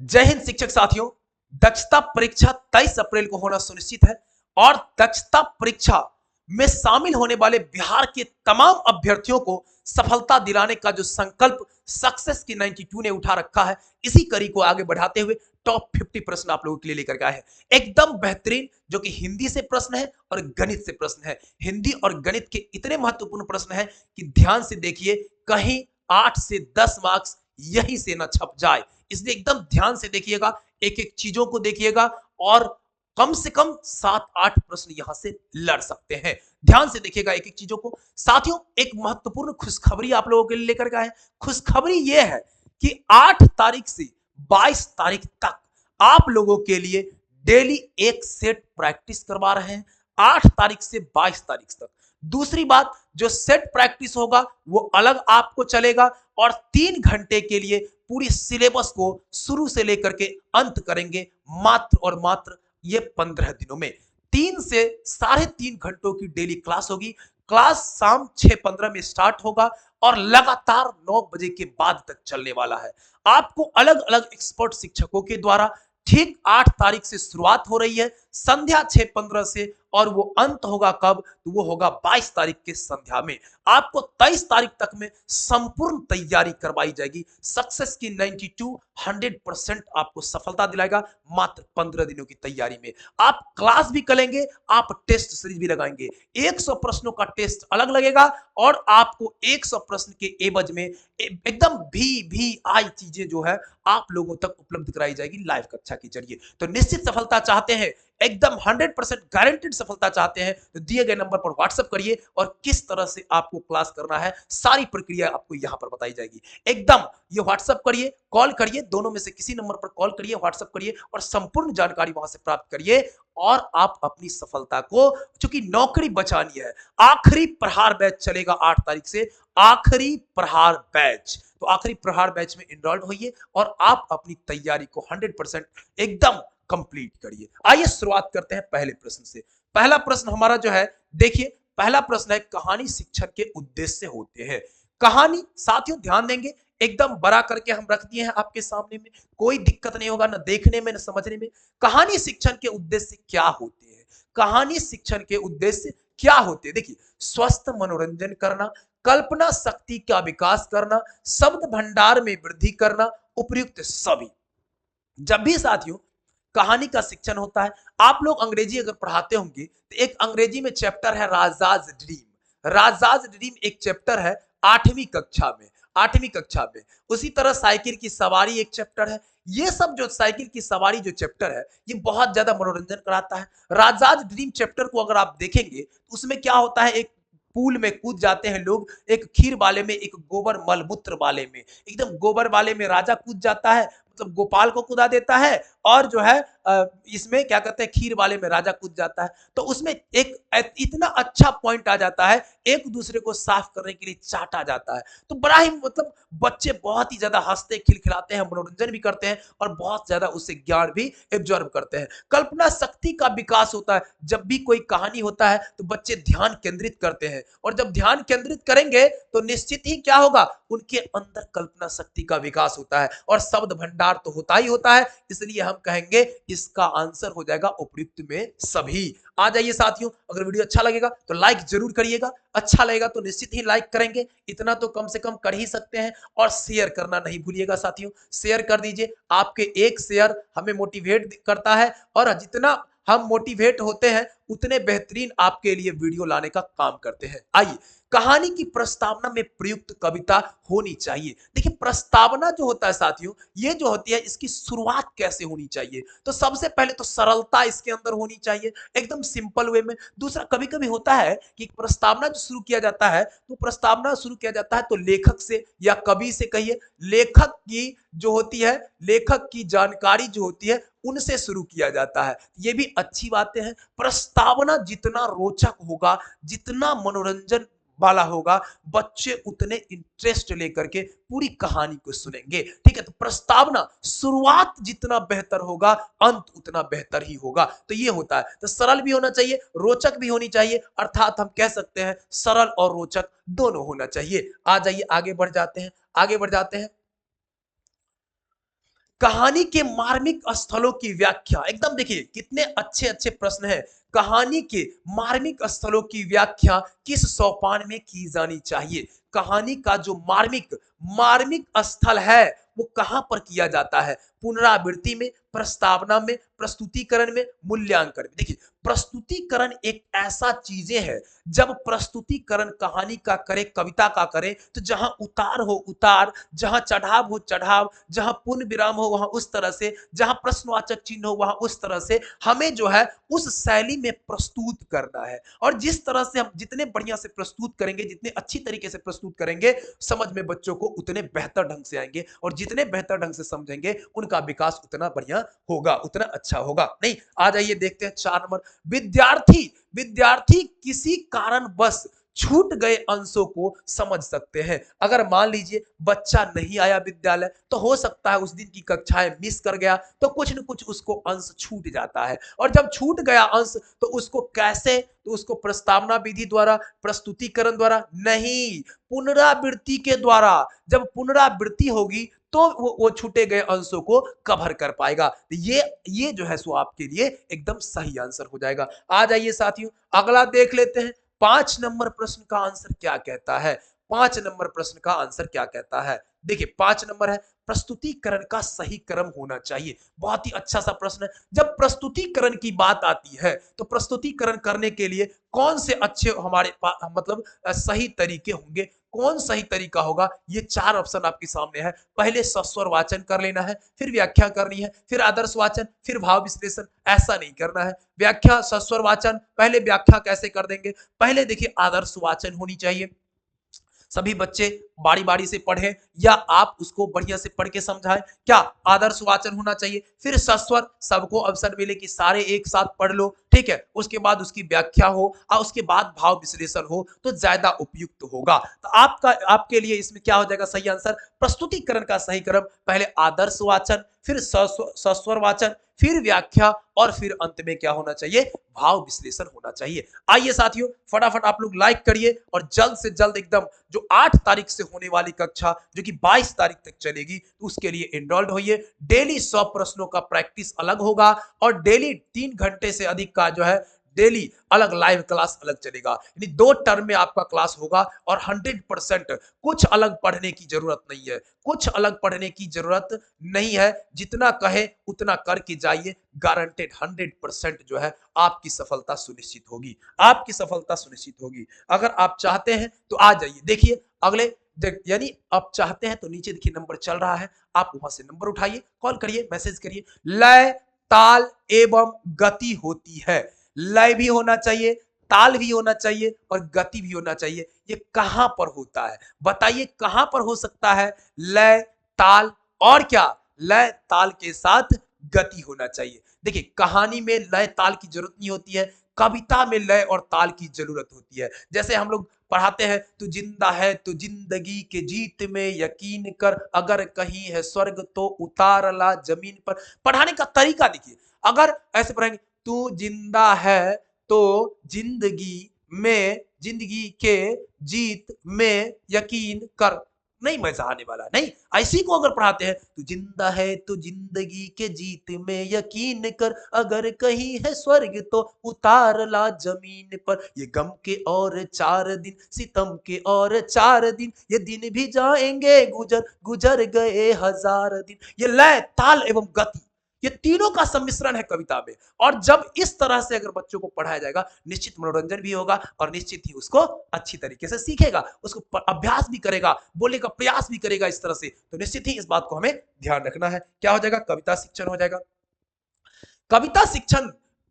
जय हिंद शिक्षक साथियों। दक्षता परीक्षा 23 अप्रैल को होना सुनिश्चित है और दक्षता परीक्षा में शामिल होने वाले बिहार के तमाम अभ्यर्थियों को सफलता दिलाने का जो संकल्प सक्सेस की 92 ने उठा रखा है, इसी कड़ी को आगे बढ़ाते हुए टॉप 50 प्रश्न आप लोगों के लिए लेकर के आए हैं। एकदम बेहतरीन, जो कि हिंदी से प्रश्न है और गणित से प्रश्न है। हिंदी और गणित के इतने महत्वपूर्ण प्रश्न है कि ध्यान से देखिए, कहीं 8 से 10 मार्क्स यहीं से न छप जाए, इसलिए एकदम ध्यान से देखिएगा, एक एक चीजों को देखिएगा और कम से कम 7-8 प्रश्न यहां से लड़ सकते हैं। ध्यान से देखिएगा एक एक चीजों को। साथियों, एक महत्वपूर्ण खुशखबरी आप लोगों के लिए लेकर के आए। खुशखबरी यह है कि 8 तारीख से 22 तारीख तक आप लोगों के लिए डेली एक सेट प्रैक्टिस करवा रहे हैं, 8 तारीख से 22 तारीख तक। दूसरी बात, जो सेट प्रैक्टिस होगा वो अलग आपको चलेगा और 3 घंटे के लिए पूरी सिलेबस को शुरू से लेकर के अंत करेंगे, मात्र और मात्र ये 15 दिनों में। 3 से 3.5 घंटों की डेली क्लास होगी। क्लास शाम 6:15 में स्टार्ट होगा और लगातार 9 बजे के बाद तक चलने वाला है। आपको अलग अलग एक्सपर्ट शिक्षकों के द्वारा ठीक 8 तारीख से शुरुआत हो रही है, संध्या 6:15 से, और वो अंत होगा कब? तो वो होगा 22 तारीख के संध्या में। आपको 23 तारीख तक में संपूर्ण तैयारी करवाई जाएगी। सक्सेस की 92 100% आपको सफलता दिलाएगा मात्र 15 दिनों की तैयारी में। आप क्लास भी करेंगे, आप टेस्ट सीरीज भी लगाएंगे। 100 प्रश्नों का टेस्ट अलग लगेगा और आपको 100 प्रश्न के एवज में एकदम भी आई चीजें जो है आप लोगों तक उपलब्ध कराई जाएगी लाइव कक्षा के जरिए। तो निश्चित सफलता चाहते हैं, एकदम 100% गारंटेड सफलता चाहते हैं, तो दिए गए नंबर पर व्हाट्सएप करिए और किस तरह से आपको क्लास करना है सारी प्रक्रिया आपको यहां पर बताई जाएगी। एकदम ये व्हाट्सएप करिए, कॉल करिए, दोनों में से किसी नंबर पर कॉल करिए, व्हाट्सएप करिए और संपूर्ण जानकारी वहां से प्राप्त करिए और आप अपनी सफलता को, चूंकि नौकरी बचानी है, आखिरी प्रहार बैच चलेगा 8 तारीख से, आखिरी प्रहार बैच। तो आखिरी प्रहार बैच में इनरोल्ड होइए और आप अपनी तैयारी को 100% एकदम कंप्लीट करिए। आइए शुरुआत करते हैं पहले प्रश्न से। पहला प्रश्न हमारा जो है, देखिए पहला प्रश्न है, कहानी शिक्षण के उद्देश्य होते हैं। कहानी, साथियों ध्यान देंगे, एकदम बड़ा करके हम रख दिए हैं आपके सामने में, कोई दिक्कत नहीं होगा, ना देखने में ना समझने में। कहानी शिक्षण के उद्देश्य क्या होते हैं? कहानी शिक्षण के उद्देश्य क्या होते हैं? देखिए, स्वस्थ मनोरंजन करना, कल्पना शक्ति का विकास करना, शब्द भंडार में वृद्धि करना, उपयुक्त सभी। जब भी साथियों कहानी का शिक्षण होता है, आप लोग अंग्रेजी अगर पढ़ाते होंगे तो एक अंग्रेजी में चैप्टर है राजाज ड्रीम। राजाज ड्रीम एक चैप्टर है 8वीं कक्षा में, 8वीं कक्षा में। उसी तरह साइकिल की सवारी एक चैप्टर है। ये सब जो साइकिल की सवारी जो चैप्टर है, ये बहुत ज्यादा मनोरंजन कराता है। राजाज ड्रीम चैप्टर को अगर आप देखेंगे तो उसमें क्या होता है, एक पूल में कूद जाते हैं लोग, एक खीर वाले में, एक गोबर मलमूत्र वाले में। एकदम गोबर वाले में राजा कूद जाता है, मतलब गोपाल को कुदा देता है, और जो है इसमें क्या कहते हैं, खीर वाले में राजा कूद जाता है। तो उसमें एक इतना अच्छा पॉइंट आ जाता है, एक दूसरे को साफ करने के लिए चाटा जाता है। तो बड़ा ही मतलब बच्चे बहुत ही ज्यादा हंसते खिलखिलाते हैं, मनोरंजन भी करते हैं और बहुत ज्यादा उससे ज्ञान भी एब्जॉर्ब करते हैं। कल्पना शक्ति का विकास होता है। जब भी कोई कहानी होता है तो बच्चे ध्यान केंद्रित करते हैं, और जब ध्यान केंद्रित करेंगे तो निश्चित ही क्या होगा, उनके अंदर कल्पना शक्ति का विकास होता है और शब्द भंडार तो होता ही होता है। इसलिए हम कहेंगे इसका आंसर हो जाएगा उपयुक्त में सभी। आ जाइए साथियों, अगर वीडियो अच्छा लगेगा तो लाइक जरूर करिएगा, अच्छा लगेगा तो निश्चित ही लाइक करेंगे, इतना तो कम से कम कर ही सकते हैं, और शेयर करना नहीं भूलिएगा साथियों, शेयर कर दीजिए। आपके एक शेयर हमें मोटिवेट करता है और जितना हम मोटिवेट होते हैं उतने बेहतरीन आपके लिए वीडियो लाने का काम करते हैं। आइए, कहानी की प्रस्तावना में प्रयुक्त कविता होनी चाहिए। देखिए, प्रस्तावना जो होता है साथियों, ये जो होती है, इसकी शुरुआत कैसे होनी चाहिए? तो सबसे पहले तो सरलता इसके अंदर होनी चाहिए, एकदम सिंपल वे में। दूसरा, कभी कभी होता है कि प्रस्तावना जो शुरू किया जाता है, तो प्रस्तावना शुरू किया जाता है तो लेखक से या कवि से कहिए, लेखक की जो होती है, लेखक की जानकारी जो होती है उनसे शुरू किया जाता है। ये भी अच्छी बातें हैं। प्रस्तावना जितना रोचक होगा, जितना मनोरंजन वाला होगा, बच्चे उतने इंटरेस्ट लेकर के पूरी कहानी को सुनेंगे। ठीक है, तो प्रस्तावना शुरुआत जितना बेहतर होगा, अंत उतना बेहतर ही होगा। तो ये होता है, तो सरल भी होना चाहिए, रोचक भी होनी चाहिए, अर्थात हम कह सकते हैं सरल और रोचक दोनों होना चाहिए। आ जाइए, आगे बढ़ जाते हैं, आगे बढ़ जाते हैं। कहानी के मार्मिक स्थलों की व्याख्या, एकदम देखिए कितने अच्छे अच्छे प्रश्न हैं। कहानी के मार्मिक स्थलों की व्याख्या किस सोपान में की जानी चाहिए? कहानी का जो मार्मिक मार्मिक स्थल है वो कहां पर किया जाता है? पुनरावृत्ति में, प्रस्तावना में, प्रस्तुतिकरण में, मूल्यांकन में। देखिए प्रस्तुतिकरण एक ऐसा चीजें है, जब प्रस्तुतिकरण कहानी का करे, कविता का करे, तो जहां उतार हो उतार, जहां चढ़ाव हो चढ़ाव, जहां पूर्ण विराम हो वहां उस तरह से, जहां प्रश्नवाचक चिन्ह हो वहां उस तरह से हमें जो है उस शैली में प्रस्तुत करना है। और जिस तरह से हम जितने बढ़िया से प्रस्तुत करेंगे, जितने अच्छी तरीके से प्रस्तुत करेंगे, समझ में बच्चों को उतने बेहतर ढंग से आएंगे, और जितने बेहतर ढंग से समझेंगे उनका विकास उतना बढ़िया होगा, उतना अच्छा होगा। नहीं, आ जाइए देखते हैं 4 नंबर। विद्यार्थी विद्यार्थी किसी कारणवश छूट गए अंशों को समझ सकते हैं। अगर मान लीजिए बच्चा नहीं आया विद्यालय, तो हो सकता है उस दिन की कक्षाएं मिस कर गया, तो कुछ न कुछ उसको अंश छूट जाता है। और जब छूट गया अंश तो उसको कैसे? तो उसको प्रस्तावना विधि द्वारा, प्रस्तुतिकरण द्वारा नहीं, पुनरावृत्ति के द्वारा। जब पुनरावृत्ति होगी तो वो छूटे गए अंशों को कवर कर पाएगा। ये जो है सो आपके लिए एकदम सही आंसर हो जाएगा। आ जाइए साथियों, अगला देख लेते हैं। 5 नंबर प्रश्न का आंसर क्या कहता है? 5 नंबर प्रश्न का आंसर क्या कहता है? देखिए 5 नंबर है, प्रस्तुतिकरण का सही क्रम होना चाहिए। बहुत ही अच्छा सा प्रश्न है। जब प्रस्तुतिकरण की बात आती है तो प्रस्तुतिकरण करने के लिए कौन से अच्छे हमारे मतलब सही तरीके होंगे, कौन सही तरीका होगा? ये 4 ऑप्शन आपके सामने है। पहले सस्वर वाचन कर लेना है, फिर व्याख्या करनी है, फिर आदर्श वाचन, फिर भाव विश्लेषण। ऐसा नहीं करना है। व्याख्या, सस्वर वाचन, पहले व्याख्या कैसे कर देंगे? पहले देखिए आदर्श वाचन होनी चाहिए। सभी बच्चे बारी बारी से पढ़ें या आप उसको बढ़िया से पढ़ के समझाएं। क्या? आदर्श वाचन होना चाहिए, फिर सस्वर, सबको अवसर मिले कि सारे एक साथ पढ़ लो, ठीक है। उसके बाद उसकी व्याख्या हो और उसके बाद भाव विश्लेषण हो तो ज्यादा उपयुक्त होगा। तो आपके लिए इसमें क्या हो जाएगा सही आंसर? प्रस्तुतिकरण का सही क्रम, पहले आदर्श वाचन, फिर सस्वर वाचन, फिर व्याख्या, और फिर अंत में क्या होना चाहिए? भाव विश्लेषण होना चाहिए। आइए साथियों, फटाफट आप लोग लाइक करिए और जल्द से जल्द एकदम जो 8 तारीख से होने वाली कक्षा जो कि 22 तारीख तक चलेगी, उसके लिए एनरोल्ड होइए। डेली 100 प्रश्नों का प्रैक्टिस अलग होगा और डेली 3 घंटे से अधिक का जो है डेली अलग लाइव क्लास अलग चलेगा। यानी 2 टर्म में आपका क्लास होगा और 100% कुछ अलग पढ़ने की जरूरत नहीं है, कुछ अलग पढ़ने की जरूरत नहीं है। जितना कहे उतना करके जाइए, गारंटेड 100% जो है आपकी सफलता सुनिश्चित होगी, आपकी सफलता सुनिश्चित होगी। अगर आप चाहते हैं तो आ जाइए। देखिए अगले यानी आप चाहते हैं तो नीचे देखिए नंबर चल रहा है, आप वहां से नंबर उठाइए, कॉल करिए, मैसेज करिए। लय, ताल एवं गति होती है। लय भी होना चाहिए, ताल भी होना चाहिए और गति भी होना चाहिए। ये कहां पर होता है? बताइए कहां पर हो सकता है? लय, ताल और क्या? लय ताल के साथ गति होना चाहिए। देखिए कहानी में लय ताल की जरूरत नहीं होती है, कविता में लय और ताल की जरूरत होती है। जैसे हम लोग पढ़ाते हैं, तू जिंदा है तो जिंदगी के जीत में यकीन कर, अगर कहीं है स्वर्ग तो उतार ला जमीन पर। पढ़ाने का तरीका देखिए, अगर ऐसे पढ़ेंगे, तू जिंदा है तो जिंदगी के जीत में यकीन कर, नहीं मजा आने वाला। नहीं, ऐसी को अगर पढ़ाते हैं, तू जिंदा है तो जिंदगी के जीत में यकीन कर, अगर कहीं है स्वर्ग तो उतार ला जमीन पर, ये गम के और 4 दिन, सितम के और 4 दिन, ये दिन भी जाएंगे गुजर, गुजर गए 1000 दिन। ये लय, ताल एवं गति, ये तीनों का सम्मिश्रण है कविता में। और जब इस तरह से अगर बच्चों को पढ़ाया जाएगा, निश्चित मनोरंजन भी होगा और निश्चित ही उसको अच्छी तरीके से सीखेगा, उसको अभ्यास भी करेगा, बोलने का प्रयास भी करेगा इस तरह से। तो निश्चित ही इस बात को हमें ध्यान रखना है। क्या हो जाएगा? कविता शिक्षण हो जाएगा। कविता शिक्षण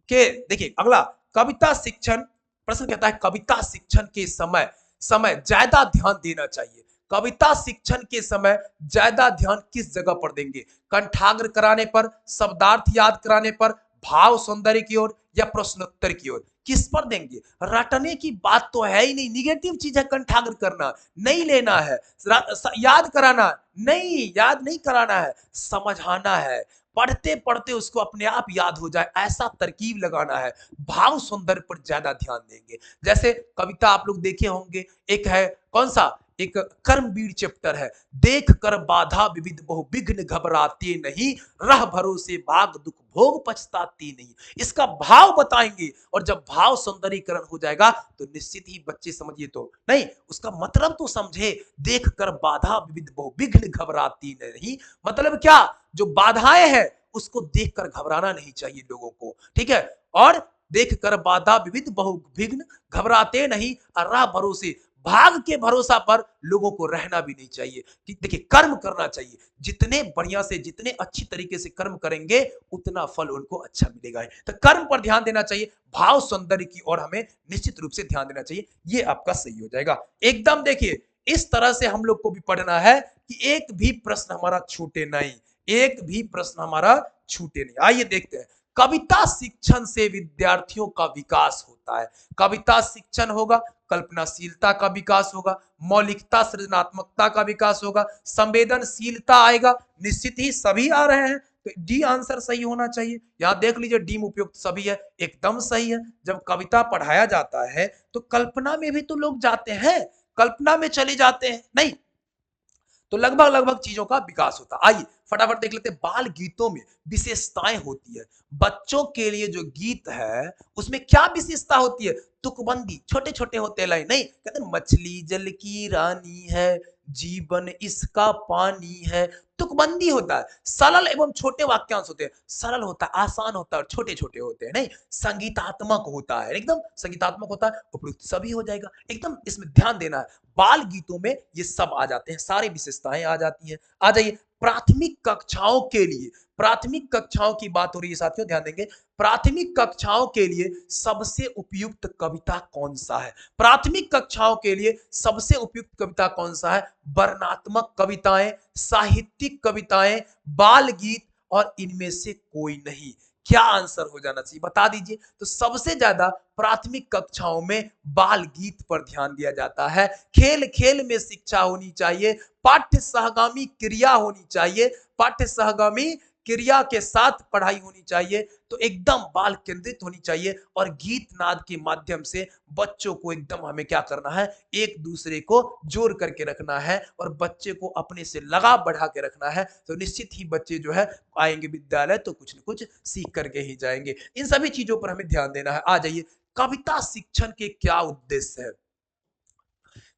के देखिए अगला, कविता शिक्षण प्रश्न कहता है कविता शिक्षण के समय समय ज्यादा ध्यान देना चाहिए। कविता शिक्षण के समय ज्यादा ध्यान किस जगह पर देंगे? कंठाग्र कराने पर, शब्दार्थ याद कराने पर, भाव सौंदर्य की ओर या प्रश्नोत्तर की ओर? किस पर देंगे? रटने की बात तो है ही नहीं, निगेटिव चीज है कंठाग्र करना, नहीं लेना है। याद कराना नहीं, याद नहीं कराना है, समझाना है। पढ़ते पढ़ते उसको अपने आप याद हो जाए, ऐसा तरकीब लगाना है। भाव सौंदर्य पर ज्यादा ध्यान देंगे। जैसे कविता आप लोग देखे होंगे, एक है कौन सा, एक कर्मवीर चैप्टर है, देख कर बाधा विविध बहु विघ्न घबराते नहीं, रह भरोसे भाग दुख भोग पछताते नहीं। इसका भाव बताएंगे और जब भाव सौंदर्यीकरण हो जाएगा तो निश्चित ही बच्चे समझिए तो नहीं, उसका मतलब तो समझे। देख कर बाधा विविध बहु विघ्न घबराती नहीं, मतलब क्या, जो बाधाएं हैं उसको देखकर घबराना नहीं चाहिए लोगों को, ठीक है। और देख कर बाधा विविध बहु विघ्न घबराते नहीं, और राह भरोसे भाग के भरोसा पर लोगों को रहना भी नहीं चाहिए। कि देखिए कर्म करना चाहिए, जितने बढ़िया से जितने अच्छी तरीके से कर्म करेंगे उतना फल उनको अच्छा मिलेगा। तो कर्म पर ध्यान देना चाहिए, भाव सौंदर्य की ओर हमें निश्चित रूप से ध्यान देना चाहिए, ये आपका सही हो जाएगा एकदम। देखिए इस तरह से हम लोग को भी पढ़ना है कि एक भी प्रश्न हमारा छूटे नहीं, एक भी प्रश्न हमारा छूटे नहीं। आइए देखते हैं, कविता शिक्षण से विद्यार्थियों का विकास होता है। कविता शिक्षण होगा, कल्पनाशीलता का विकास होगा, मौलिकता सृजनात्मकता का विकास होगा, संवेदनशीलता आएगा। निश्चित ही सभी आ रहे हैं तो डी आंसर सही होना चाहिए। यहां देख लीजिए डी में उपयुक्त सभी है, एकदम सही है। जब कविता पढ़ाया जाता है तो कल्पना में भी तो लोग जाते हैं, कल्पना में चले जाते हैं नहीं, तो लगभग लगभग चीजों का विकास होता है। आइए फटाफट देख लेते हैं, बाल गीतों में विशेषताएं होती है। बच्चों के लिए जो गीत है उसमें क्या विशेषता होती है, तुकबंदी, छोटे छोटे होते लाइन नहीं, कहते हैं मछली जल की रानी है, जीवन इसका पानी है, तुकबंदी होता है। सरल एवं छोटे वाक्यांश होते हैं, सरल होता है, आसान होता है और छोटे छोटे होते हैं नहीं, संगीतात्मक होता है, एकदम संगीतात्मक होता है, उपयुक्त सभी हो जाएगा एकदम। इसमें ध्यान देना है, बाल गीतों में ये सब आ जाते हैं, सारी विशेषताएं आ जाती हैं। आ जाइए प्राथमिक कक्षाओं के लिए, प्राथमिक कक्षाओं की बात हो रही है साथियों, ध्यान देंगे। प्राथमिक कक्षाओं के लिए सबसे उपयुक्त कविता कौन सा है, प्राथमिक कक्षाओं के लिए सबसे उपयुक्त कविता कौन सा है, वर्णनात्मक कविताएं, साहित्यिक कविताएं, बाल गीत और इनमें से कोई नहीं। क्या आंसर हो जाना चाहिए बता दीजिए। तो सबसे ज्यादा प्राथमिक कक्षाओं में बाल गीत पर ध्यान दिया जाता है, खेल खेल में शिक्षा होनी चाहिए, पाठ्य सहगामी क्रिया होनी चाहिए, पाठ्य सहगामी क्रिया के साथ पढ़ाई होनी चाहिए, तो एकदम बाल केंद्रित होनी चाहिए। और गीत नाद के माध्यम से बच्चों को एकदम हमें क्या करना है, एक दूसरे को जोड़ करके रखना है और बच्चे को अपने से लगाव बढ़ा के रखना है। तो निश्चित ही बच्चे जो है आएंगे विद्यालय तो कुछ न कुछ सीख करके ही जाएंगे। इन सभी चीजों पर हमें ध्यान देना है। आ जाइए, कविता शिक्षण के क्या उद्देश्य है,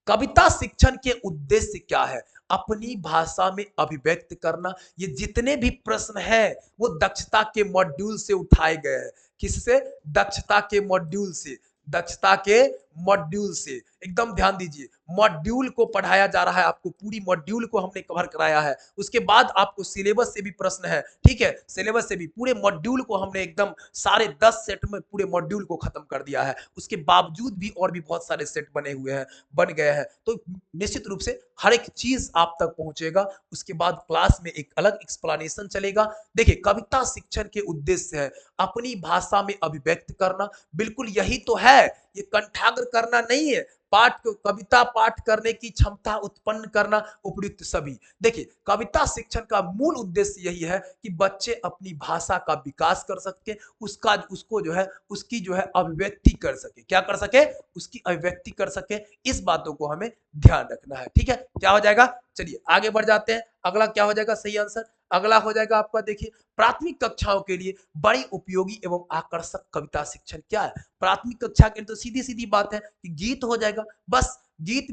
कविता शिक्षण के उद्देश्य क्या है, अपनी भाषा में अभिव्यक्त करना। ये जितने भी प्रश्न हैं वो दक्षता के मॉड्यूल से उठाए गए हैं, किससे, दक्षता के मॉड्यूल से, दक्षता के मॉड्यूल से एकदम ध्यान दीजिए। मॉड्यूल को पढ़ाया जा रहा है, आपको पूरी मॉड्यूल को हमने कवर कराया है। उसके बाद आपको सिलेबस से भी प्रश्न है, ठीक है, सिलेबस से भी पूरे मॉड्यूल को हमने एकदम सारे 10 सेट में पूरे मॉड्यूल को खत्म कर दिया है। उसके बावजूद भी और भी बहुत सारे सेट बने हुए हैं, बन गए हैं, तो निश्चित रूप से हर एक चीज आप तक पहुंचेगा। उसके बाद क्लास में एक अलग एक्सप्लेनेशन चलेगा। देखिए कविता शिक्षण के उद्देश्य है अपनी भाषा में अभिव्यक्त करना, बिल्कुल यही तो है, ये कंठाग्र करना नहीं है, पाठ को कविता पाठ करने की क्षमता उत्पन्न करना, उपयुक्त सभी। देखिए कविता शिक्षण का मूल उद्देश्य यही है कि बच्चे अपनी भाषा का विकास कर सके, उसका उसको जो है उसकी जो है अभिव्यक्ति कर सके, क्या कर सके, उसकी अभिव्यक्ति कर सके। इस बातों को हमें ध्यान रखना है, ठीक है। क्या हो जाएगा, चलिए आगे बढ़ जाते हैं। अगला क्या हो जाएगा सही आंसर, अगला हो जाएगा आपका, देखिए प्राथमिक कक्षाओं के लिए बड़ी उपयोगी एवं आकर्षक कविता शिक्षण क्या है। प्राथमिक कक्षा के लिए तो सीधी सीधी बात है कि गीत हो जाएगा, बस गीत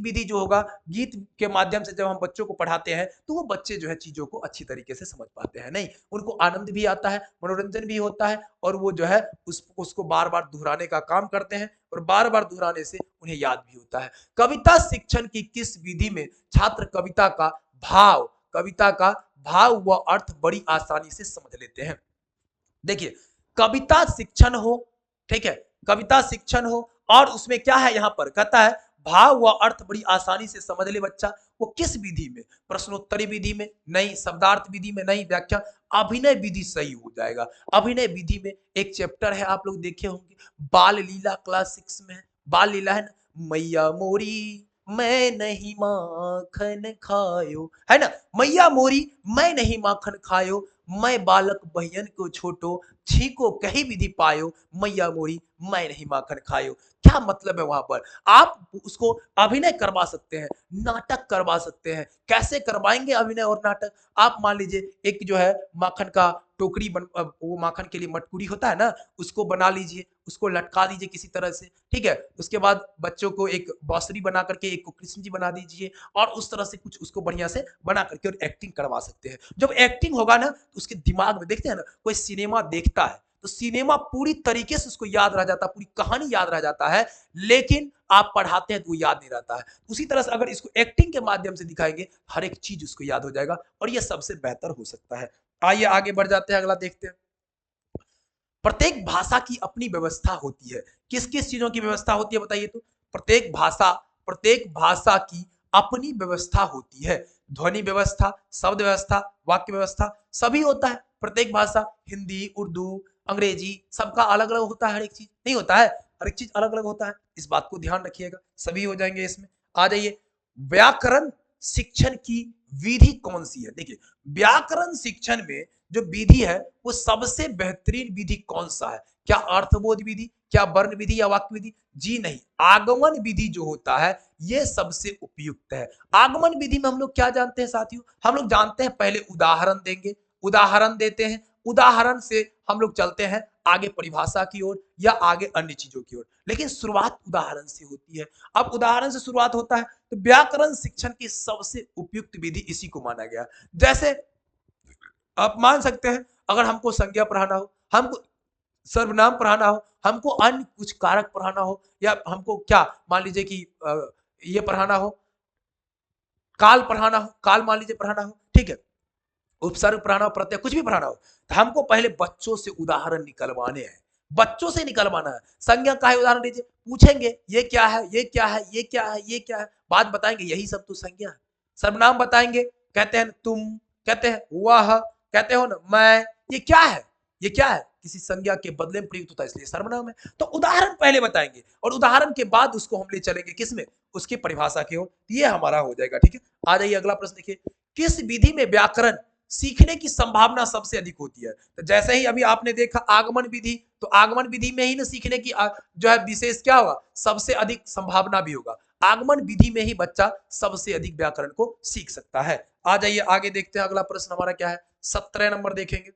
विधि जो होगा, गीत के माध्यम से जब हम बच्चों को पढ़ाते हैं तो वो बच्चे जो है चीजों को अच्छी तरीके से समझ पाते हैं, नहीं उनको आनंद भी आता है, मनोरंजन भी होता है, और वो जो है उसको बार बार दोहराने का काम करते हैं, और बार बार दोहराने से उन्हें याद भी होता है। कविता शिक्षण की किस विधि में छात्र कविता का भाव, कविता का भाव व अर्थ बड़ी आसानी से समझ लेते हैं। देखिए कविता शिक्षण हो, ठीक है, कविता शिक्षण हो और उसमें क्या है, यहां पर कहता है भाव व अर्थ बड़ी आसानी से समझ ले बच्चा, वो किस विधि में, प्रश्नोत्तरी विधि में नहीं, शब्दार्थ विधि में नहीं, व्याख्या, अभिनय विधि सही हो जाएगा। अभिनय विधि में एक चैप्टर है, आप लोग देखे होंगे, बाल लीला क्लास 6 में है, बाल लीला है ना, मैया मोरी मैं नहीं माखन खायो, है ना, मैया मोरी मैं नहीं माखन खायो, मैं बालक बहियन को छोटो, छीको कही विधि पायो, मैया मोरी मैं नहीं माखन खायो। क्या मतलब है वहां पर? आप उसको अभिनय करवा सकते हैं, नाटक करवा सकते हैं। कैसे करवाएंगे अभिनय और नाटक? आप मान लीजिए एक जो है माखन का टोकरी वो माखन के लिए मटकुरी होता है ना, उसको बना लीजिए, उसको लटका दीजिए किसी तरह से, ठीक है। उसके बाद बच्चों को एक बांसुरी बना करके एक को कृष्ण जी बना दीजिए, और उस तरह से कुछ उसको बढ़िया से बना करके और एक्टिंग करवा सकते हैं। जब एक्टिंग होगा ना तो उसके दिमाग में, देखते हैं ना कोई सिनेमा देखता है तो सिनेमा पूरी तरीके से उसको याद रह जाता है, पूरी कहानी याद रह जाता है, लेकिन आप पढ़ाते हैं तो वो याद नहीं रहता है। उसी तरह से अगर इसको एक्टिंग के माध्यम से दिखाएंगे, हर एक चीज उसको याद हो जाएगा, और ये सबसे बेहतर हो सकता है। आइए आगे बढ़ जाते हैं, अगला देखते हैं। प्रत्येक भाषा की अपनी व्यवस्था होती है। किस किस चीजों की व्यवस्था होती है बताइए तो? प्रत्येक भाषा की अपनी व्यवस्था होती है। ध्वनि व्यवस्था, शब्द व्यवस्था, वाक्य व्यवस्था, सभी होता है। प्रत्येक भाषा, हिंदी, उर्दू, अंग्रेजी, सबका अलग अलग होता है। हर एक चीज नहीं होता है, हर एक चीज अलग अलग होता है। इस बात को ध्यान रखिएगा, सभी हो जाएंगे इसमें। आ जाइए, व्याकरण शिक्षण की विधि कौन सी है? देखिए, व्याकरण शिक्षण में जो विधि है वो सबसे बेहतरीन विधि कौन सा है? क्या अर्थबोध विधि, क्या वर्ण विधि या वाक्य विधि? जी नहीं, आगमन विधि जो होता है ये सबसे उपयुक्त है। आगमन विधि में हम लोग क्या जानते हैं साथियों? हम लोग जानते हैं पहले उदाहरण देंगे, उदाहरण देते हैं, उदाहरण से हम लोग चलते हैं आगे परिभाषा की ओर या आगे अन्य चीजों की ओर, लेकिन शुरुआत उदाहरण से होती है। अब उदाहरण से शुरुआत होता है तो व्याकरण शिक्षण की सबसे उपयुक्त विधि इसी को माना गया। जैसे आप मान सकते हैं, अगर हमको संज्ञा पढ़ाना हो, हमको सर्वनाम पढ़ाना हो, हमको अन्य कुछ कारक पढ़ाना हो, या हमको क्या मान लीजिए कि ये पढ़ाना हो, काल पढ़ाना हो, काल मान लीजिए पढ़ाना हो, ठीक है, उपसर्ग पढ़ाना हो, प्रत्यय कुछ भी पढ़ाना हो, तो हमको पहले बच्चों से उदाहरण निकलवाने हैं। बच्चों से निकलवाना है। संज्ञा का है उदाहरण दीजिए, पूछेंगे ये क्या है, ये क्या है, ये क्या है, ये क्या है, बात बताएंगे यही सब तो संज्ञा है। सर्वनाम बताएंगे, कहते हैं तुम, कहते हैं वह, कहते हो ना मैं, ये क्या है, ये क्या है, किसी संज्ञा के बदले में प्रयुक्त होता है इसलिए सर्वनाम है। तो उदाहरण पहले बताएंगे और उदाहरण के बाद उसको हम ले चलेंगे किसमें? उसकी परिभाषा की ओर। ये हमारा हो जाएगा, ठीक है। आ जाइए अगला प्रश्न देखिए, किस विधि में व्याकरण सीखने की संभावना सबसे अधिक होती है? तो जैसे ही अभी आपने देखा आगमन विधि, तो आगमन विधि में ही ना सीखने की जो है विशेष क्या होगा, सबसे अधिक संभावना भी होगा। आगमन विधि में ही बच्चा सबसे अधिक व्याकरण को सीख सकता है। आ जाइए आगे देखते हैं, अगला प्रश्न हमारा क्या है, 17 नंबर देखेंगे।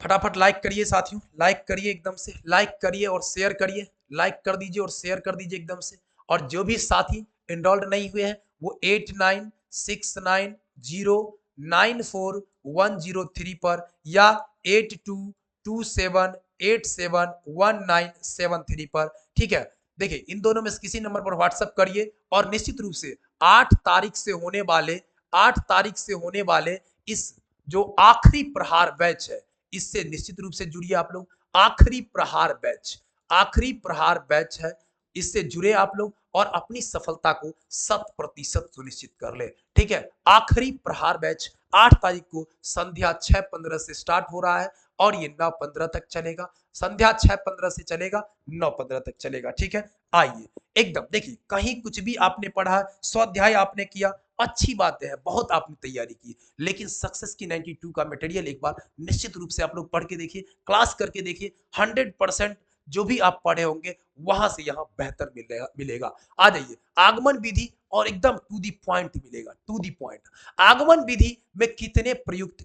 फटाफट लाइक करिए साथियों, लाइक करिए, एकदम से लाइक करिए और शेयर करिए, लाइक कर दीजिए और शेयर कर दीजिए एकदम से। और जो भी साथी एनरोल्ड नहीं हुए हैं वो 8969094103 पर या 8227871973 पर, ठीक है। देखिए, इन दोनों में से किसी नंबर पर व्हाट्सएप करिए, और निश्चित रूप से 8 तारीख से होने वाले 8 तारीख से होने वाले इस जो आखिरी प्रहार बैच है, इससे निश्चित रूप से जुड़िए आप लोग। आखिरी प्रहार बैच, आखिरी प्रहार बैच है, इससे जुड़े आप लोग और अपनी सफलता को 100% सुनिश्चित कर ले, ठीक है। आखिरी प्रहार बैच 8 तारीख को संध्या 6:15 से स्टार्ट हो रहा है और ये 9:15 तक चलेगा। संध्या 6:15 से चलेगा, 9:15 तक चलेगा, ठीक है। आइए एकदम देखिए, कहीं कुछ भी आपने पढ़ा, स्वाध्याय आपने किया, अच्छी बात है, बहुत आपने तैयारी की, लेकिन सक्सेस की 92 का मटेरियल एक बार निश्चित रूप से आप लोग पढ़ के देखिए, क्लास करके देखिए। 100% जो भी आप पढ़े होंगे वहां से यहाँ बेहतर मिलेगा। आ जाइए, आगमन विधि और एकदम टू दी पॉइंट मिलेगा, टू दी पॉइंट। आगमन विधि में कितने पद प्रयुक्त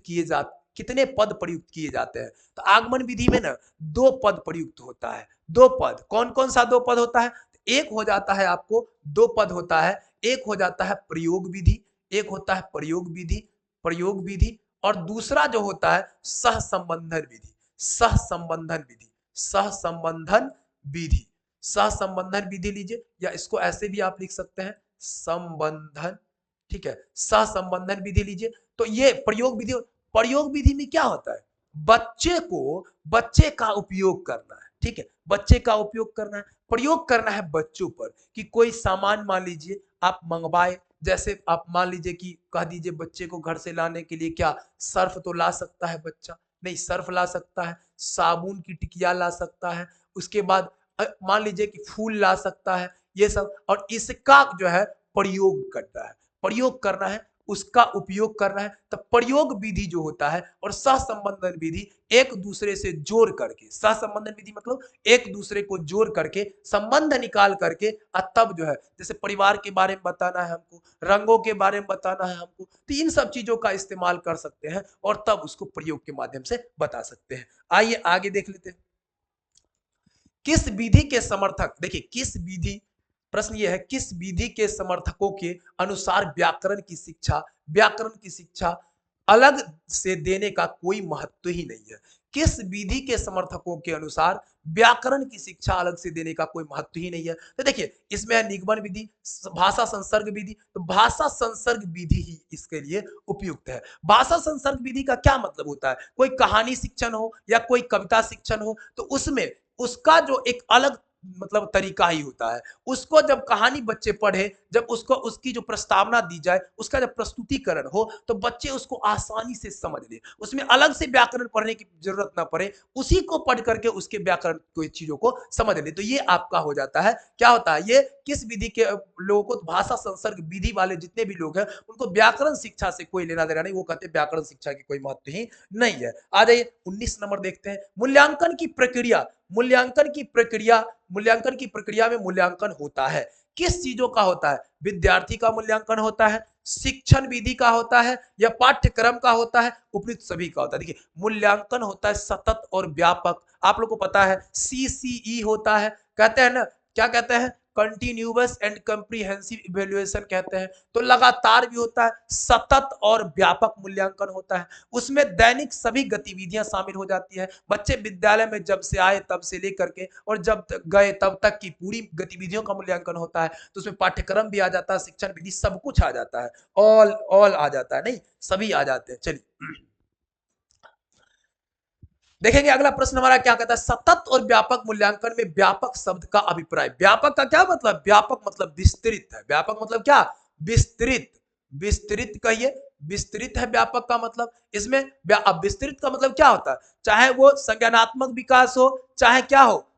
किए जाते हैं? तो आगमन विधि में ना 2 पद प्रयुक्त होता है। 2 पद, कौन कौन सा 2 पद होता है? एक हो जाता है आपको 2 पद होता है, एक हो जाता है प्रयोग विधि, एक होता है प्रयोग विधि, और दूसरा जो होता है सहसंबंधन विधि, सहसंबंधन विधि, सहसंबंधन विधि, सहसंबंधन विधि लीजिए, या इसको ऐसे भी आप लिख सकते हैं संबंधन, ठीक है, सहसंबंधन विधि लीजिए। तो ये प्रयोग विधि, प्रयोग विधि में क्या होता है? बच्चे का उपयोग करना है, ठीक है, बच्चे का उपयोग करना है, प्रयोग करना है बच्चों पर, कि कोई सामान मान लीजिए आप मंगवाए, जैसे आप मान लीजिए कि कह दीजिए बच्चे को घर से लाने के लिए क्या सर्फ तो ला सकता है बच्चा, नहीं सर्फ ला सकता है, साबुन की टिकिया ला सकता है, उसके बाद मान लीजिए कि फूल ला सकता है, ये सब, और इसका जो है प्रयोग करना है, प्रयोग करना है उसका उपयोग कर रहा है। तो प्रयोग विधि जो होता है और सहसंबंधन विधि एक दूसरे से जोड़ करके, सहसंबंधन विधि मतलब एक दूसरे को जोड़ करके संबंध निकाल करके तब जो है, जैसे परिवार के बारे में बताना है हमको, रंगों के बारे में बताना है हमको, तो इन सब चीजों का इस्तेमाल कर सकते हैं और तब उसको प्रयोग के माध्यम से बता सकते हैं। आइए आगे देख लेते हैं। किस विधि के समर्थक, देखिए किस विधि, प्रश्न यह है किस विधि के समर्थकों के अनुसार व्याकरण की शिक्षा अलग से देने का कोई महत्व ही नहीं है। किस विधि के समर्थकों के अनुसार व्याकरण की शिक्षा अलग से देने का कोई महत्व ही नहीं है। तो देखिए इसमें है निगमन विधि, भाषा संसर्ग विधि। तो भाषा संसर्ग विधि ही इसके लिए उपयुक्त है। भाषा संसर्ग विधि का क्या मतलब होता है, कोई कहानी शिक्षण हो या कोई कविता शिक्षण हो तो उसमें उसका जो एक अलग मतलब तरीका ही होता है। उसको जब कहानी बच्चे पढ़े, जब उसको उसकी जो प्रस्तावना दी जाए, उसका जब प्रस्तुतिकरण हो तो बच्चे उसको आसानी से समझ ले, उसमें अलग से व्याकरण पढ़ने की जरूरत ना पड़े, उसी को पढ़ करके उसके व्याकरण को चीजों को समझ ले। तो ये आपका हो जाता है, क्या होता है, ये किस विधि के लोगों को, भाषा संसर्ग विधि वाले जितने भी लोग हैं उनको व्याकरण शिक्षा से कोई लेना देना नहीं, वो कहते हैं व्याकरण शिक्षा की कोई महत्व ही नहीं है। आ जाइए 19 नंबर देखते हैं। मूल्यांकन की प्रक्रिया, मूल्यांकन की प्रक्रिया में मूल्यांकन होता है, किस चीजों का होता है, विद्यार्थी का मूल्यांकन होता है, शिक्षण विधि का होता है या पाठ्यक्रम का होता है, उपयुक्त सभी का होता है। देखिए मूल्यांकन होता है सतत और व्यापक, आप लोग को पता है CCE होता है, कहते हैं ना, क्या कहते हैं, कंटिन्यूअस एंड कॉम्प्रिहेंसिव इवैल्यूएशन कहते हैं। तो लगातार भी होता है, सतत और व्यापक मूल्यांकन होता है, उसमें दैनिक सभी गतिविधियां शामिल हो जाती है। बच्चे विद्यालय में जब से आए तब से लेकर के और जब तक गए तब तक की पूरी गतिविधियों का मूल्यांकन होता है। तो उसमें पाठ्यक्रम भी आ जाता है, शिक्षण विधि, सब कुछ आ जाता है, ऑल आ जाता है, नहीं सभी आ जाते हैं। चलिए देखेंगे अगला प्रश्न हमारा क्या कहता है, सतत और व्यापक मूल्यांकन में व्यापक शब्द का अभिप्राय। व्यापक का क्या मतलब, व्यापक मतलब विस्तृत है, व्यापक मतलब क्या, विस्तृत, विस्तृत कहिए, विस्तृत है व्यापक का मतलब। इसमें अब विस्तृत का मतलब क्या होता है, चाहे वो संज्ञानात्मक विकास हो चाहे क्या हो,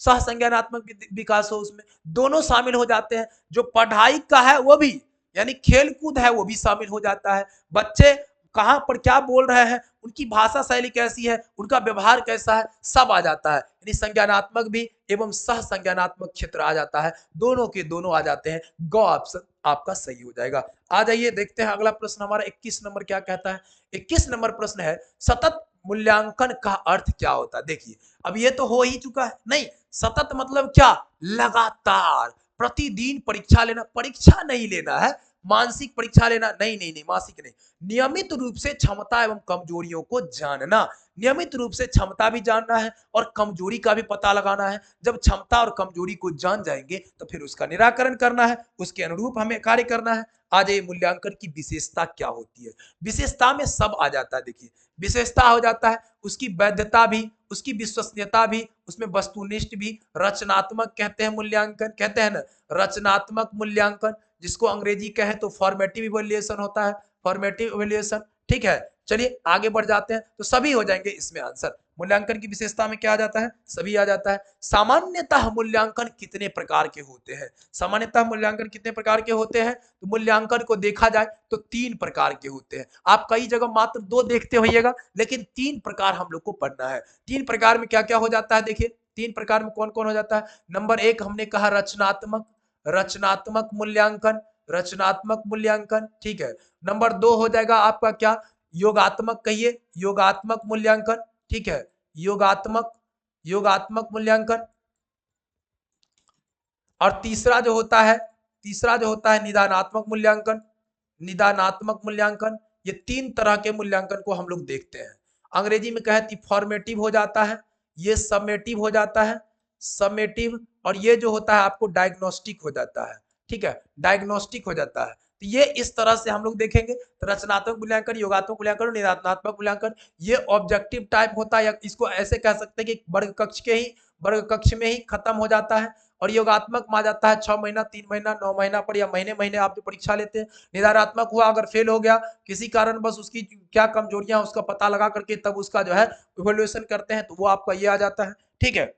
सह संज्ञानात्मक विकास हो, उसमें दोनों शामिल हो जाते हैं। जो पढ़ाई का है वो भी, यानी खेल कूद है वो भी शामिल हो जाता है। बच्चे कहां पर क्या बोल रहे हैं, उनकी भाषा शैली कैसी है, उनका व्यवहार कैसा है, सब आ जाता है। यानी संज्ञानात्मक भी एवं सह संज्ञानात्मक क्षेत्र आ जाता है, दोनों के दोनों आ जाते हैं। गौ ऑप्शन आपका सही हो जाएगा। आ जाइए देखते हैं अगला प्रश्न हमारा 21 नंबर क्या कहता है। 21 नंबर प्रश्न है, सतत मूल्यांकन का अर्थ क्या होता है। देखिए अब ये तो हो ही चुका है, नहीं, सतत मतलब क्या, लगातार, प्रतिदिन परीक्षा लेना, परीक्षा नहीं लेना है, मानसिक परीक्षा लेना नहीं, नहीं नहीं मासिक नहीं, नियमित रूप से क्षमता एवं कमजोरियों को जानना, नियमित रूप से क्षमता भी जानना है और कमजोरी का भी पता लगाना है। जब क्षमता और कमजोरी को जान जाएंगे तो फिर उसका निराकरण करना है, उसके अनुरूप हमें कार्य करना है। आज ये मूल्यांकन की विशेषता क्या होती है, विशेषता में सब आ जाता है। देखिए विशेषता हो जाता है उसकी वैधता भी, उसकी विश्वसनीयता भी, उसमें वस्तुनिष्ठ भी, रचनात्मक कहते हैं मूल्यांकन, कहते हैं ना रचनात्मक मूल्यांकन, जिसको अंग्रेजी कहे तो फॉर्मेटिव इवैल्यूएशन होता है, फॉर्मेटिव इवैल्यूएशन। ठीक है, चलिए आगे बढ़ जाते हैं, तो सभी हो जाएंगे इसमें आंसर। मूल्यांकन की विशेषता में क्या आ जाता है, सभी आ जाता है। सामान्यतः मूल्यांकन कितने प्रकार के होते हैं, सामान्यतः मूल्यांकन कितने प्रकार के होते हैं, तो मूल्यांकन को देखा जाए तो 3 प्रकार के होते हैं। आप कई जगह मात्र 2 देखते होइएगा, लेकिन 3 प्रकार हम लोग को पढ़ना है। 3 प्रकार में क्या क्या हो जाता है, देखिए 3 प्रकार में कौन कौन हो जाता है। नंबर 1 हमने कहा रचनात्मक, रचनात्मक मूल्यांकन, रचनात्मक मूल्यांकन, ठीक है। नंबर 2 हो जाएगा आपका क्या, योगात्मक, कहिए योगात्मक मूल्यांकन, ठीक है, योगात्मक, योगात्मक मूल्यांकन। और तीसरा जो होता है, तीसरा जो होता है निदानात्मक मूल्यांकन, निदानात्मक मूल्यांकन। ये 3 तरह के मूल्यांकन को हम लोग देखते हैं। अंग्रेजी में कहे तो फॉर्मेटिव हो जाता है, ये समेटिव हो जाता है, समेटिव, और ये जो होता है आपको डायग्नोस्टिक हो जाता है, ठीक है, डायग्नोस्टिक हो जाता है। तो ये इस तरह से हम लोग देखेंगे, तो रचनात्मक मूल्यांकन, योगात्मक मूल्यांकन और निदानात्मक मूल्यांकन, ये ऑब्जेक्टिव टाइप होता है, या इसको ऐसे कह सकते हैं कि वर्ग कक्ष में ही खत्म हो जाता है। और योगात्मक में आ जाता है 6 महीना, 3 महीना, 9 महीना पर, या महीने महीने आप जो परीक्षा लेते हैं। निदानात्मक हुआ, अगर फेल हो गया किसी कारण, बस उसकी क्या कमजोरियां उसका पता लगा करके तब उसका जो है इवैल्यूएशन करते हैं, तो वो आपका ये आ जाता है, ठीक है,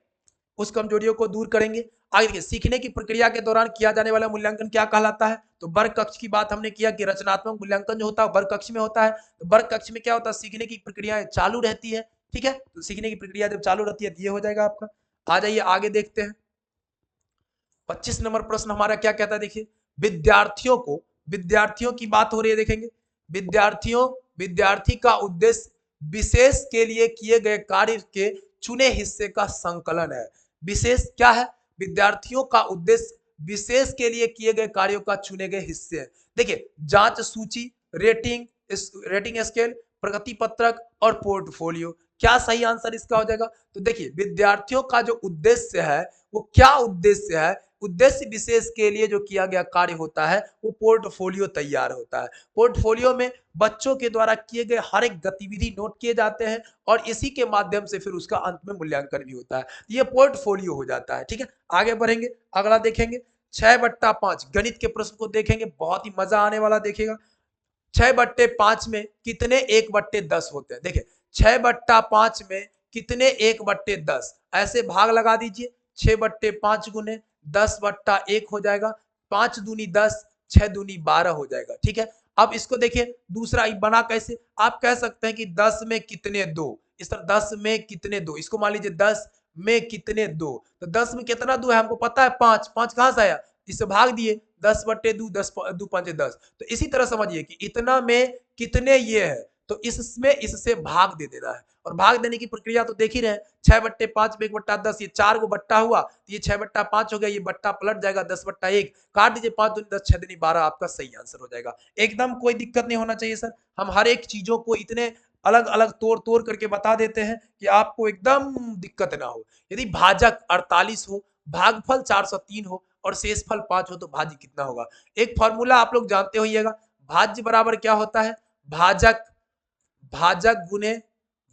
उस कमजोरियों को दूर करेंगे। आगे देखिए, सीखने की प्रक्रिया के दौरान किया जाने वाला मूल्यांकन क्या कहलाता है? तो वर्ग कक्ष की बात हमने किया कि रचनात्मक मूल्यांकन जो होता है वर्ग कक्ष में होता है। तो वर्ग कक्ष में क्या होता है? सीखने की प्रक्रिया चालू रहती है, ठीक है। तो सीखने की प्रक्रिया जब चालू रहती है तो ये हो जाएगा आपका। आ जाइए आगे देखते हैं। 25 नंबर प्रश्न हमारा क्या कहता है? देखिए, विद्यार्थियों की बात हो रही है, देखेंगे। विद्यार्थी का उद्देश्य विशेष के लिए किए गए कार्य के चुने हिस्से का संकलन है। विशेष क्या है? विद्यार्थियों का उद्देश्य विशेष के लिए किए गए कार्यों का चुने गए हिस्से हैं। देखिए, जांच सूची, रेटिंग स्केल, प्रगति पत्रक और पोर्टफोलियो। क्या सही आंसर इसका हो जाएगा? तो देखिए, विद्यार्थियों का जो उद्देश्य है वो क्या उद्देश्य है? उद्देश्य विशेष के लिए जो किया गया कार्य होता है वो पोर्टफोलियो तैयार होता है। पोर्टफोलियो में बच्चों के द्वारा किए गए हर एक गतिविधि नोट किए जाते हैं और इसी के माध्यम से फिर उसका अंत में मूल्यांकन भी होता है। ये पोर्टफोलियो हो जाता है, ठीक है। आगे बढ़ेंगे, अगला देखेंगे 6/5 गणित के प्रश्न को देखेंगे, बहुत ही मजा आने वाला। देखिएगा, 6/5 में कितने 1/10 होते हैं? देखिए, 6/5 में कितने 1/10? ऐसे भाग लगा दीजिए, 6/5 गुने 10/1 हो जाएगा, 5 दूनी 10, 6 दूनी 12 हो जाएगा, ठीक है। अब इसको देखिए, दूसरा बना कैसे? आप कह सकते हैं कि 10 में कितने 2, इस तरह 10 में कितने 2, इसको मान लीजिए 10 में कितने 2, तो 10 में कितना 2 है हमको पता है, 5, 5 कहां से आया? इससे भाग दिए, 10/2, 10 2 5 10। तो इसी तरह समझिए कि इतना में कितने ये है, तो इसमें इससे भाग दे देना है। और भाग देने की प्रक्रिया तो देख ही रहे, 6/5 में 1/10, ये 4 को बट्टा हुआ तो ये 6/5 हो गया, ये बट्टा पलट जाएगा 10/1, काट दीजिए, 5 दूनी 10, 6 दूनी 12, आपका सही आंसर हो जाएगा। एकदम कोई दिक्कत नहीं होना चाहिए सर, हम हर एक चीजों को इतने अलग अलग तोड़ तोड़ करके बता देते हैं कि आपको एकदम दिक्कत ना हो। यदि भाजक 48 हो, भागफल 403 हो और शेषफल 5 हो तो भाज्य कितना होगा? एक फॉर्मूला आप लोग जानते होइएगा, भाज्य बराबर क्या होता है? भाजक भाजक गुने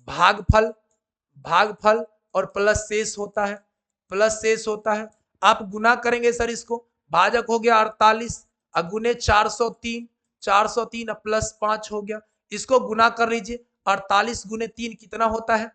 भागफल, भागफल और प्लस शेष होता है, प्लस शेष होता है। आप गुना करेंगे सर इसको, भाजक हो गया 48 गुने 403, 403 प्लस 5 हो गया, इसको गुना कर लीजिए, 48 गुने 3 कितना होता है?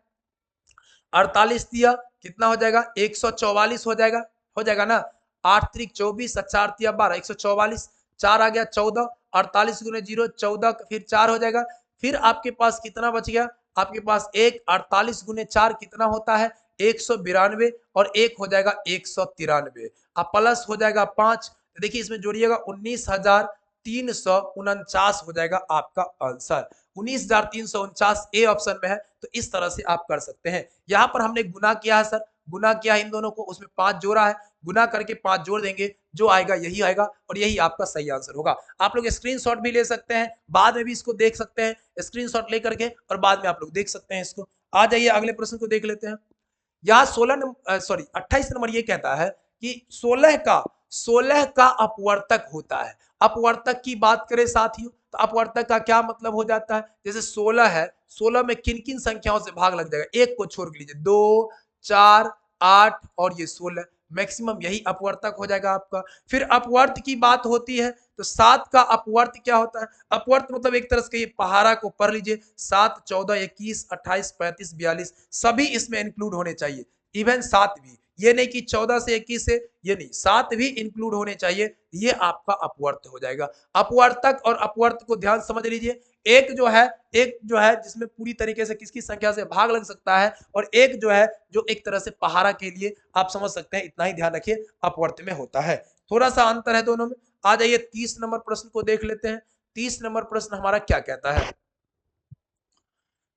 48 दिया कितना हो जाएगा? 144 हो जाएगा ना। 8 त्रिक 24, 4 तिया 12, 144, 4 आ गया 14, 48 गुने 0 14, फिर 4 हो जाएगा। फिर आपके पास कितना बच गया? आपके पास 1, 48 गुने 4 कितना होता है? 192 और 1 हो जाएगा 193, अब प्लस हो जाएगा 5, देखिए इसमें जोड़िएगा 19,349 हो जाएगा आपका आंसर। 19,349 ए ऑप्शन में है, तो इस तरह से आप कर सकते हैं। यहां पर हमने गुना किया है सर, गुना किया इन दोनों को, उसमें 5 जोड़ा है, गुना करके 5 जोड़ देंगे, जो आएगा यही आएगा और यही आपका सही आंसर होगा। आप लोग स्क्रीनशॉट भी ले सकते हैं, बाद में भी इसको देख सकते हैं, स्क्रीनशॉट लेकर के, और बाद में आप लोग देख सकते हैं इसको। आ जाइए अगले प्रश्न को देख लेते हैं। यहाँ 28 नंबर ये कहता है कि 16 का अपवर्तक होता है। अपवर्तक की बात करें साथियों, तो अपवर्तक का क्या मतलब हो जाता है? जैसे 16 है, 16 में किन किन संख्याओं से भाग लग जाएगा? एक को छोड़ के लीजिए, 2, 4, 8 और ये 16, मैक्सिमम यही अपवर्तक हो जाएगा आपका। फिर अपवर्त की बात होती है तो 7 का अपवर्त क्या होता है? अपवर्त मतलब एक तरह से ये पहाड़ा को पढ़ लीजिए, 7, 14, 21, 28, 35, 42 सभी इसमें इंक्लूड होने चाहिए, इवन 7 भी, ये नहीं कि 14 से 21 से, ये नहीं, 7 भी इंक्लूड होने चाहिए, ये आपका अपवर्त हो जाएगा। अपवर्तक और अपवर्त को ध्यान समझ लीजिए, एक जो है जिसमें पूरी तरीके से किसकी संख्या से भाग लग सकता है, और एक जो है जो एक तरह से पहाड़ा के लिए, आप समझ सकते हैं, इतना ही ध्यान रखिए अपवर्त में होता है, थोड़ा सा अंतर है दोनों में। आ जाइए 30 नंबर प्रश्न को देख लेते हैं। 30 नंबर प्रश्न हमारा क्या कहता है?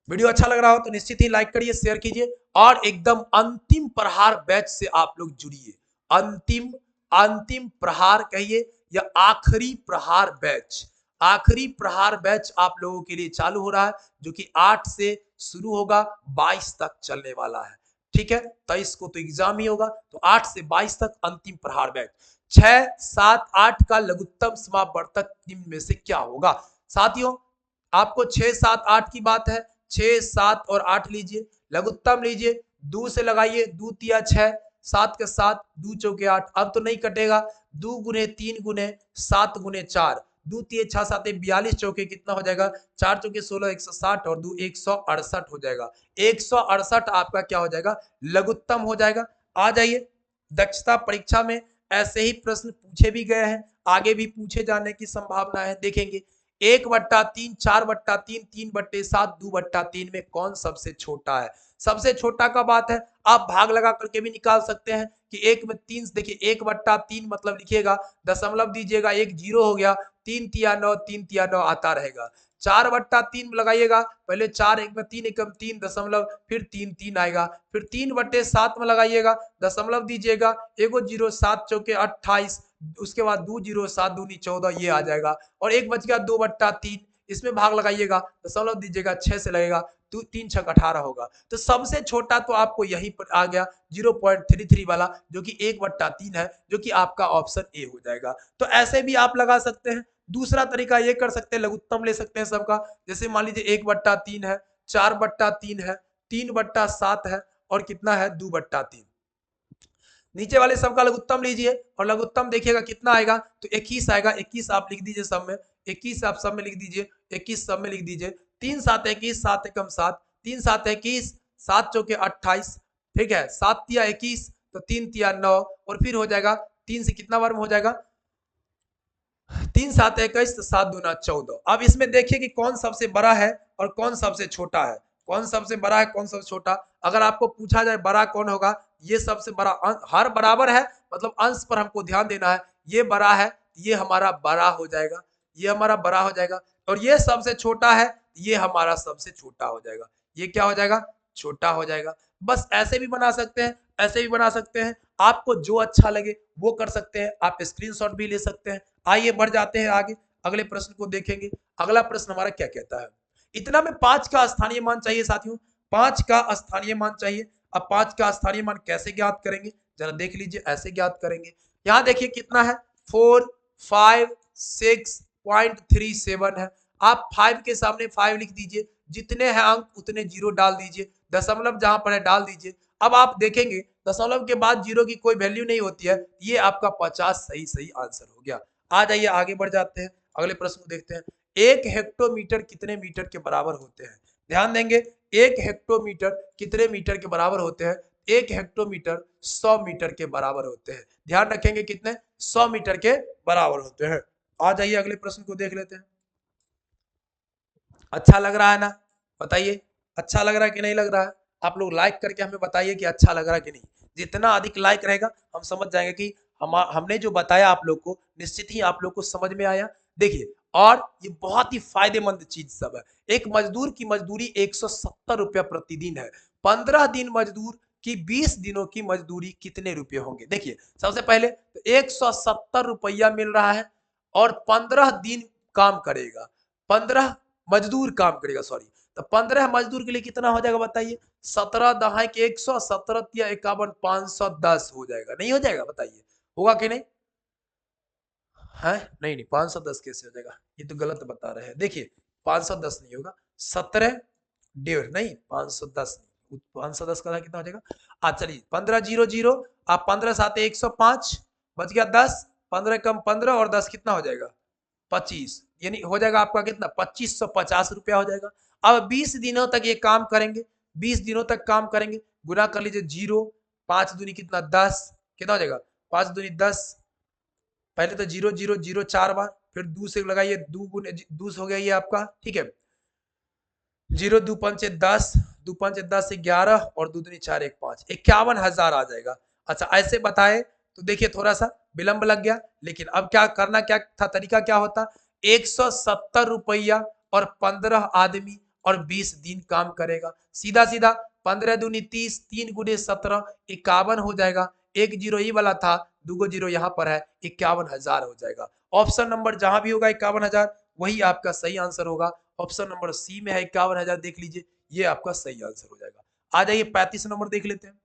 वीडियो अच्छा लग रहा हो तो निश्चित ही लाइक करिए, शेयर कीजिए, और एकदम अंतिम प्रहार बैच से आप लोग जुड़िए। अंतिम प्रहार कहिए या आखिरी प्रहार बैच, आखिरी प्रहार बैच आप लोगों के लिए चालू हो रहा है, जो कि 8 से शुरू होगा, 22 तक चलने वाला है, ठीक है। 23 को तो एग्जाम ही होगा, तो 8 से 22 तक अंतिम प्रहार बैच। 6, 7, 8 का लघुत्तम समापवर्तक निम्न में से क्या होगा? साथियों, आपको 6, 7, 8 की बात है, 6, 7 और 8 लीजिए, लघुत्तम लीजिए, 2 से लगाइए, 2 तिया 6, 7 के 7, 2 चौके 8, अब तो नहीं कटेगा, 2 गुने 3 गुने 7 गुने 4, 2 तिये 6 7 42 चौके कितना हो जाएगा? 4 चौके 16, 160 और 2 168 हो जाएगा। 168 आपका क्या हो जाएगा? लघुत्तम हो जाएगा। आ जाइए दक्षता परीक्षा में ऐसे ही प्रश्न पूछे भी गए हैं, आगे भी पूछे जाने की संभावना है। देखेंगे 1/3, 4/3, 3/7, 2/3 में कौन सबसे छोटा है। सबसे छोटा का बात है, आप भाग लगा करके भी निकाल सकते हैं कि एक में 3, देखिए 1/3 मतलब लिखिएगा, दशमलव दीजिएगा, एक जीरो हो गया, 3 तिया 9, 3 तिया 9 आता रहेगा। 4/3 लगाइएगा, पहले 4 एक में 3 एकम 3 दशमलव, फिर 3 3 आएगा, फिर 3/7 में लगाइएगा, दशमलव दीजिएगा, एगो जीरो, 7 चौके 28, उसके बाद 2 जीरो, 7 दूनी 14, ये आ जाएगा। और एक बच गया 2/3, इसमें भाग लगाइएगा, दशमलव दीजिएगा, 6 से लगेगा, 3 6 18 होगा। तो सबसे छोटा तो आपको यहीं पर आ गया 0.33 वाला, जो कि 1/3 है, जो कि आपका ऑप्शन ए हो जाएगा। तो ऐसे भी आप लगा सकते हैं। दूसरा तरीका ये कर सकते हैं, लघुत्तम ले सकते हैं सबका, जैसे मान लीजिए 1/3 है, 4/3 है, 3/7 है, और कितना है 2/3। नीचे वाले सबका लघुत्तम लीजिए, और लघुत्तम देखिएगा कितना आएगा, तो 21 आएगा। 21 आप लिख दीजिए सब में, 21 आप सब में लिख दीजिए, 21 सब में लिख दीजिए। 3 7 21, 7 एकम 7, 3 7 21, 7 चौके 28, ठीक है, 7 तिया 21, तो 3 तिया 9, और फिर हो जाएगा 3 से कितना बार में हो जाएगा, 3 7 21, 7 दूना 14। अब इसमें देखिए कि कौन सबसे बड़ा है और कौन सबसे छोटा है, कौन सबसे बड़ा है कौन सबसे छोटा। अगर आपको पूछा जाए बड़ा कौन होगा, ये सबसे बड़ा, हर बराबर है, मतलब अंश पर हमको ध्यान देना है, ये बड़ा है, ये हमारा बड़ा हो जाएगा, ये हमारा बड़ा हो जाएगा, और ये सबसे छोटा है, ये हमारा सबसे छोटा हो जाएगा, ये क्या हो जाएगा, छोटा हो जाएगा। बस ऐसे भी बना सकते हैं, ऐसे भी बना सकते हैं, आपको जो अच्छा लगे वो कर सकते हैं, आप स्क्रीनशॉट भी ले सकते हैं। आइए बढ़ जाते हैं आगे, अगले प्रश्न को देखेंगे। अगला प्रश्न हमारा क्या कहता है, इतना में 5 का स्थानीय मान चाहिए साथियों, 5 का स्थानीय मान चाहिए। अब 5 का स्थानीय मान कैसे ज्ञात करेंगे, जरा देख लीजिए, ऐसे ज्ञात करेंगे। यहां देखिए कितना है, 456.37 है। आप 5 के सामने 5 लिख दीजिए, जितने हैं अंक उतने जीरो डाल दीजिए, दशमलव जहां पर है डाल दीजिए। अब आप देखेंगे दशमलव के बाद जीरो की कोई वैल्यू नहीं होती है, ये आपका 50 सही सही आंसर हो गया। आ जाइए आगे बढ़ जाते हैं, अगले प्रश्न को देखते हैं। 1 हेक्टोमीटर कितने मीटर के बराबर होते हैं, ध्यान देंगे, 1 हेक्टोमीटर कितने मीटर के बराबर होते हैं, 1 हेक्टोमीटर 100 मीटर के बराबर होते हैं। ध्यान रखेंगे कितने, 100 मीटर के बराबर होते हैं। आ जाइए अगले प्रश्न को देख लेते हैं। अच्छा लग रहा है ना, बताइए, अच्छा लग रहा है कि नहीं लग रहा है। आप लोग लाइक करके हमें बताइए कि अच्छा लग रहा है कि नहीं। जितना अधिक लाइक रहेगा, हम समझ जाएंगे कि हमने जो बताया आप लोग को, निश्चित ही आप लोग को समझ में आया। देखिए, और ये बहुत ही फायदेमंद चीज सब है। एक मजदूर की मजदूरी 170 रुपया प्रतिदिन है। 15 दिन मजदूर की 20 दिनों की मजदूरी कितने रुपए होंगे। देखिए, सबसे पहले तो 170 रुपया मिल रहा है, और 15 दिन काम करेगा, 15 मजदूर काम करेगा, सॉरी, तो 15 मजदूर के लिए कितना हो जाएगा बताइए, 17 दहाई के 100, 17 या 51, 510 हो जाएगा, नहीं हो जाएगा, बताइए होगा कि नहीं है। नहीं नहीं, 510 कैसे हो जाएगा, ये तो गलत बता रहे हैं। देखिए 510 नहीं होगा, 17 डेढ़ नहीं, 510 नहीं, 510 का कितना हो जाएगा। अच्छा चलिए, 15 जीरो जीरो, आप 15 सात 105, बच गया 10, 15 कम 15 और 10 कितना हो जाएगा 25, यानी हो जाएगा आपका कितना 2550 रुपया हो जाएगा। अब 20 दिनों तक ये काम करेंगे, 20 दिनों तक काम करेंगे, गुना कर लीजिए, जीरो 5 दूनी कितना 10, कितना हो जाएगा 5 दूनी 10, पहले तो जीरो जीरो जीरो 4 बार, फिर 2 से लगाइए, 2 गुने 2 हो गया ये आपका, ठीक है, जीरो 2 पंचे 10, 2 पंचे 10 से 11, और 2 दूनी 4 1 5, 51,000 आ जाएगा। अच्छा ऐसे बताए तो देखिए थोड़ा सा विलंब लग गया, लेकिन अब क्या करना, क्या था तरीका, क्या होता, 170 रुपया और 15 आदमी और 20 दिन काम करेगा, सीधा सीधा 15 दूनी 30, 3 गुने 17, 51 हो जाएगा। एक जीरो ही वाला था, 2 जीरो यहाँ पर है, 51,000 हो जाएगा। ऑप्शन नंबर जहां भी होगा 51,000, वही आपका सही आंसर होगा। ऑप्शन नंबर सी में है 51,000, देख लीजिए, ये आपका सही आंसर हो जाएगा। आ जाइए 35 नंबर देख लेते हैं।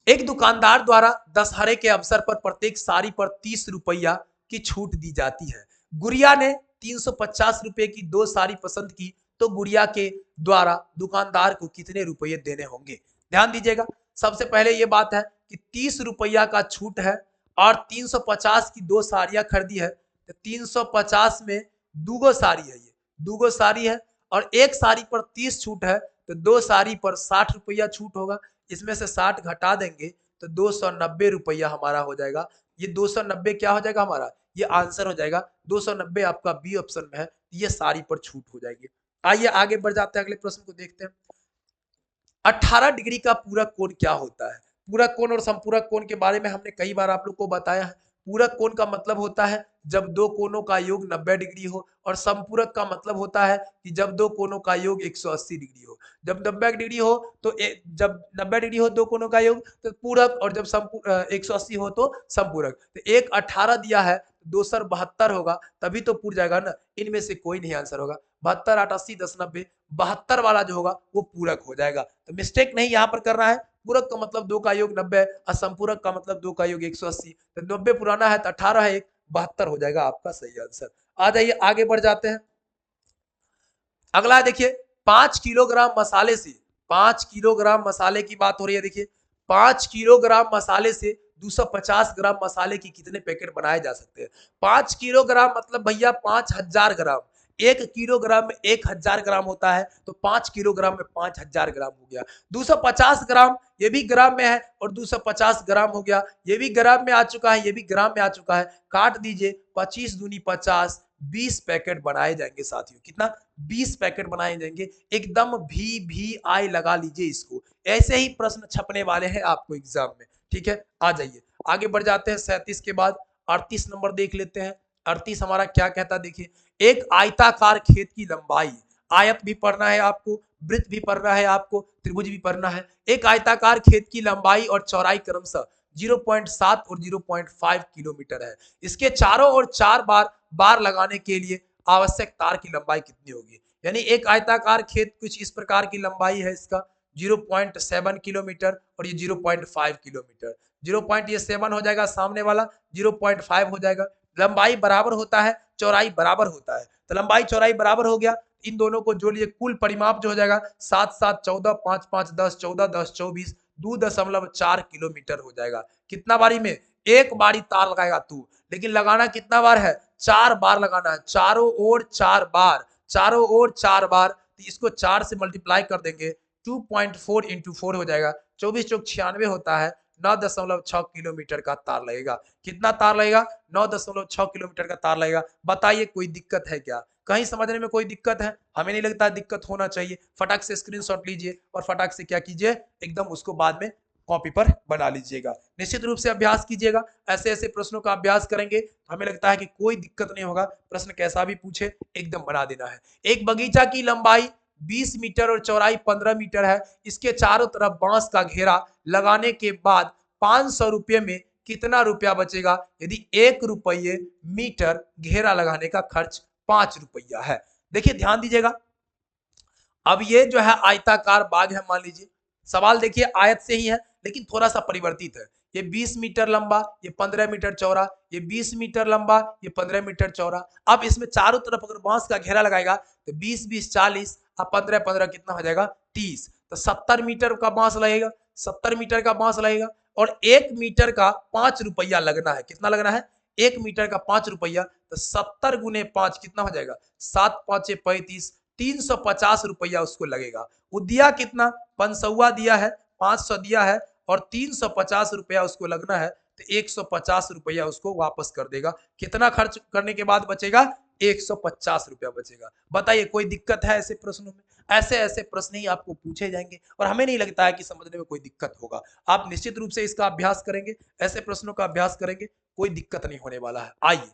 एक दुकानदार द्वारा दशहरे के अवसर पर प्रत्येक साड़ी पर 30 रुपया की छूट दी जाती है। गुड़िया ने 350 रुपए की 2 साड़ी पसंद की, तो गुड़िया के द्वारा दुकानदार को कितने रुपये देने होंगे। ध्यान दीजिएगा, सबसे पहले ये बात है कि 30 रुपया का छूट है, और 350 की 2 साड़ियां खरीदी है, तो 350 में 2 साड़ी है, ये 2 साड़ी है, और एक साड़ी पर 30 छूट है, तो 2 साड़ी पर 60 रुपया छूट होगा। इसमें से 60 घटा देंगे तो 290 रुपया हमारा हो जाएगा। ये 290 क्या हो जाएगा हमारा, ये आंसर हो जाएगा। 290 आपका बी ऑप्शन में है, ये सारी पर छूट हो जाएगी। आइए आगे बढ़ जाते हैं, अगले प्रश्न को देखते हैं। 18 डिग्री का पूरक कोण क्या होता है? पूरक कोण और संपूरक कोण के बारे में हमने कई बार आप लोग को बताया है। पूरक कोण का मतलब होता है जब दो कोणों का योग 90 डिग्री हो, और संपूरक का मतलब होता है कि जब दो कोणों का योग 180 डिग्री हो। जब 90 डिग्री हो तो जब 90 डिग्री हो दो कोणों का योग तो पूरक, और जब 180 हो तो संपूरक। तो एक 18 दिया है, दूसर 72 होगा, तभी तो पूर जाएगा ना। इनमें से कोई नहीं आंसर होगा। 72 8 80 10 90, 72 वाला जो होगा वो पूरक हो जाएगा। तो मिस्टेक नहीं यहाँ पर करना है। पूरक का मतलब दो का योग 90 और संपूरक का मतलब दो का योग 180। तो 90 पुराना है तो 18 है, 72 हो जाएगा आपका सही आंसर। आ जाइए आगे बढ़ जाते हैं। अगला देखिए, 5 किलोग्राम मसाले से, 5 किलोग्राम मसाले की बात हो रही है। देखिए 5 किलोग्राम मसाले से 250 ग्राम मसाले की कितने पैकेट बनाए जा सकते हैं? 5 किलोग्राम मतलब भैया 5000 ग्राम। 1 किलोग्राम में 1000 ग्राम होता है, तो 5 किलोग्राम में 5000 ग्राम हो गया। 250 ग्राम ये भी ग्राम में है, और 250 ग्राम हो गया, ये भी ग्राम में आ चुका है, ये भी ग्राम में आ चुका है। काट दीजिए, 25 दूनी 50, 20 पैकेट बनाए जाएंगे साथियों। कितना? 20 पैकेट बनाए जाएंगे। एकदम भी आई लगा लीजिए इसको। ऐसे ही प्रश्न छपने वाले हैं आपको एग्जाम में। ठीक है, आ जाइए आगे बढ़ जाते हैं। 37 के बाद 38 नंबर देख लेते हैं। 38 हमारा क्या कहता है? देखिए, एक आयताकार खेत की लंबाई, आयत भी पढ़ना है आपको, वृत्त भी पढ़ना है आपको, त्रिभुज भी पढ़ना है। एक आयताकार खेत की लंबाई और चौड़ाई क्रमशः 0.7 और 0.5 किलोमीटर है। इसके चारों ओर 4 बार लगाने के लिए आवश्यक तार की लंबाई कितनी होगी? यानी एक आयताकार खेत कुछ इस प्रकार की लंबाई है इसका 0.7 किलोमीटर, और ये 0.5 किलोमीटर। 0.7 हो जाएगा, सामने वाला 0.5 हो जाएगा। लंबाई बराबर होता है, चौड़ाई बराबर होता है, तो लंबाई चौड़ाई बराबर हो गया। इन दोनों को जोड़ लिए, कुल परिमाप जो हो जाएगा 7 7 14, 5 5 10, 14 10 24, 2.4 किलोमीटर हो जाएगा। कितना बारी में? एक बारी तार लगाएगा तू, लेकिन लगाना कितना बार है? 4 बार लगाना है। चारों ओर 4 बार, चारों ओर 4 बार। तो इसको 4 से मल्टीप्लाई कर देंगे, 2.4 इंटू 4 हो जाएगा। 24 चौक 96 होता है। 9.6 किलोमीटर का तार लगेगा। कितना तार लगेगा? 9.6 किलोमीटर का तार लगेगा। बताइए कोई दिक्कत है क्या? कहीं समझने में कोई दिक्कत है? हमें नहीं लगता है दिक्कत होना चाहिए। फटाक से स्क्रीनशॉट लीजिए और फटाक से क्या कीजिए, एकदम उसको बाद में कॉपी पर बना लीजिएगा। निश्चित रूप से अभ्यास कीजिएगा। ऐसे ऐसे प्रश्नों का अभ्यास करेंगे तो हमें लगता है कि कोई दिक्कत नहीं होगा। प्रश्न कैसा भी पूछे एकदम बना देना है। एक बगीचा की लंबाई 20 मीटर और चौड़ाई 15 मीटर है। इसके चारों तरफ बांस का घेरा लगाने के बाद 500 रुपये में कितना रुपया बचेगा यदि 1 रुपये मीटर घेरा लगाने का खर्च 5 रुपया है? देखिए ध्यान दीजिएगा। अब ये जो है आयताकार बाग है, मान लीजिए। सवाल देखिए आयत से ही है, लेकिन थोड़ा सा परिवर्तित है। ये 20 मीटर लंबा, ये 15 मीटर चौड़ा, ये 20 मीटर लंबा, ये 15 मीटर चौड़ा। अब इसमें चारों तरफ अगर बांस का घेरा लगाएगा तो 20 20 40 और 15 15 कितना हो जाएगा? 30। तो 70 मीटर का बांस लगेगा, 70 मीटर का बांस लगेगा, और 1 मीटर का 5 रुपया लगना है। कितना लगना है? 1 मीटर का 5 रुपया। तो 70 गुने 5 कितना हो जाएगा? 7 5 35, 350 रुपया उसको लगेगा। वो दिया कितना? 500 दिया है, 500 दिया है, और 350 रुपया उसको लगना है। तो 150 रुपया उसको वापस कर देगा। कितना खर्च करने के बाद बचेगा? 150 रुपया बचेगा। बताइए कोई दिक्कत है ऐसे प्रश्नों में? ऐसे ऐसे प्रश्न ही आपको पूछे जाएंगे, और हमें नहीं लगता है कि समझने में कोई दिक्कत होगा। आप निश्चित रूप से इसका अभ्यास करेंगे, ऐसे प्रश्नों का अभ्यास करेंगे, कोई दिक्कत नहीं होने वाला है। आइए,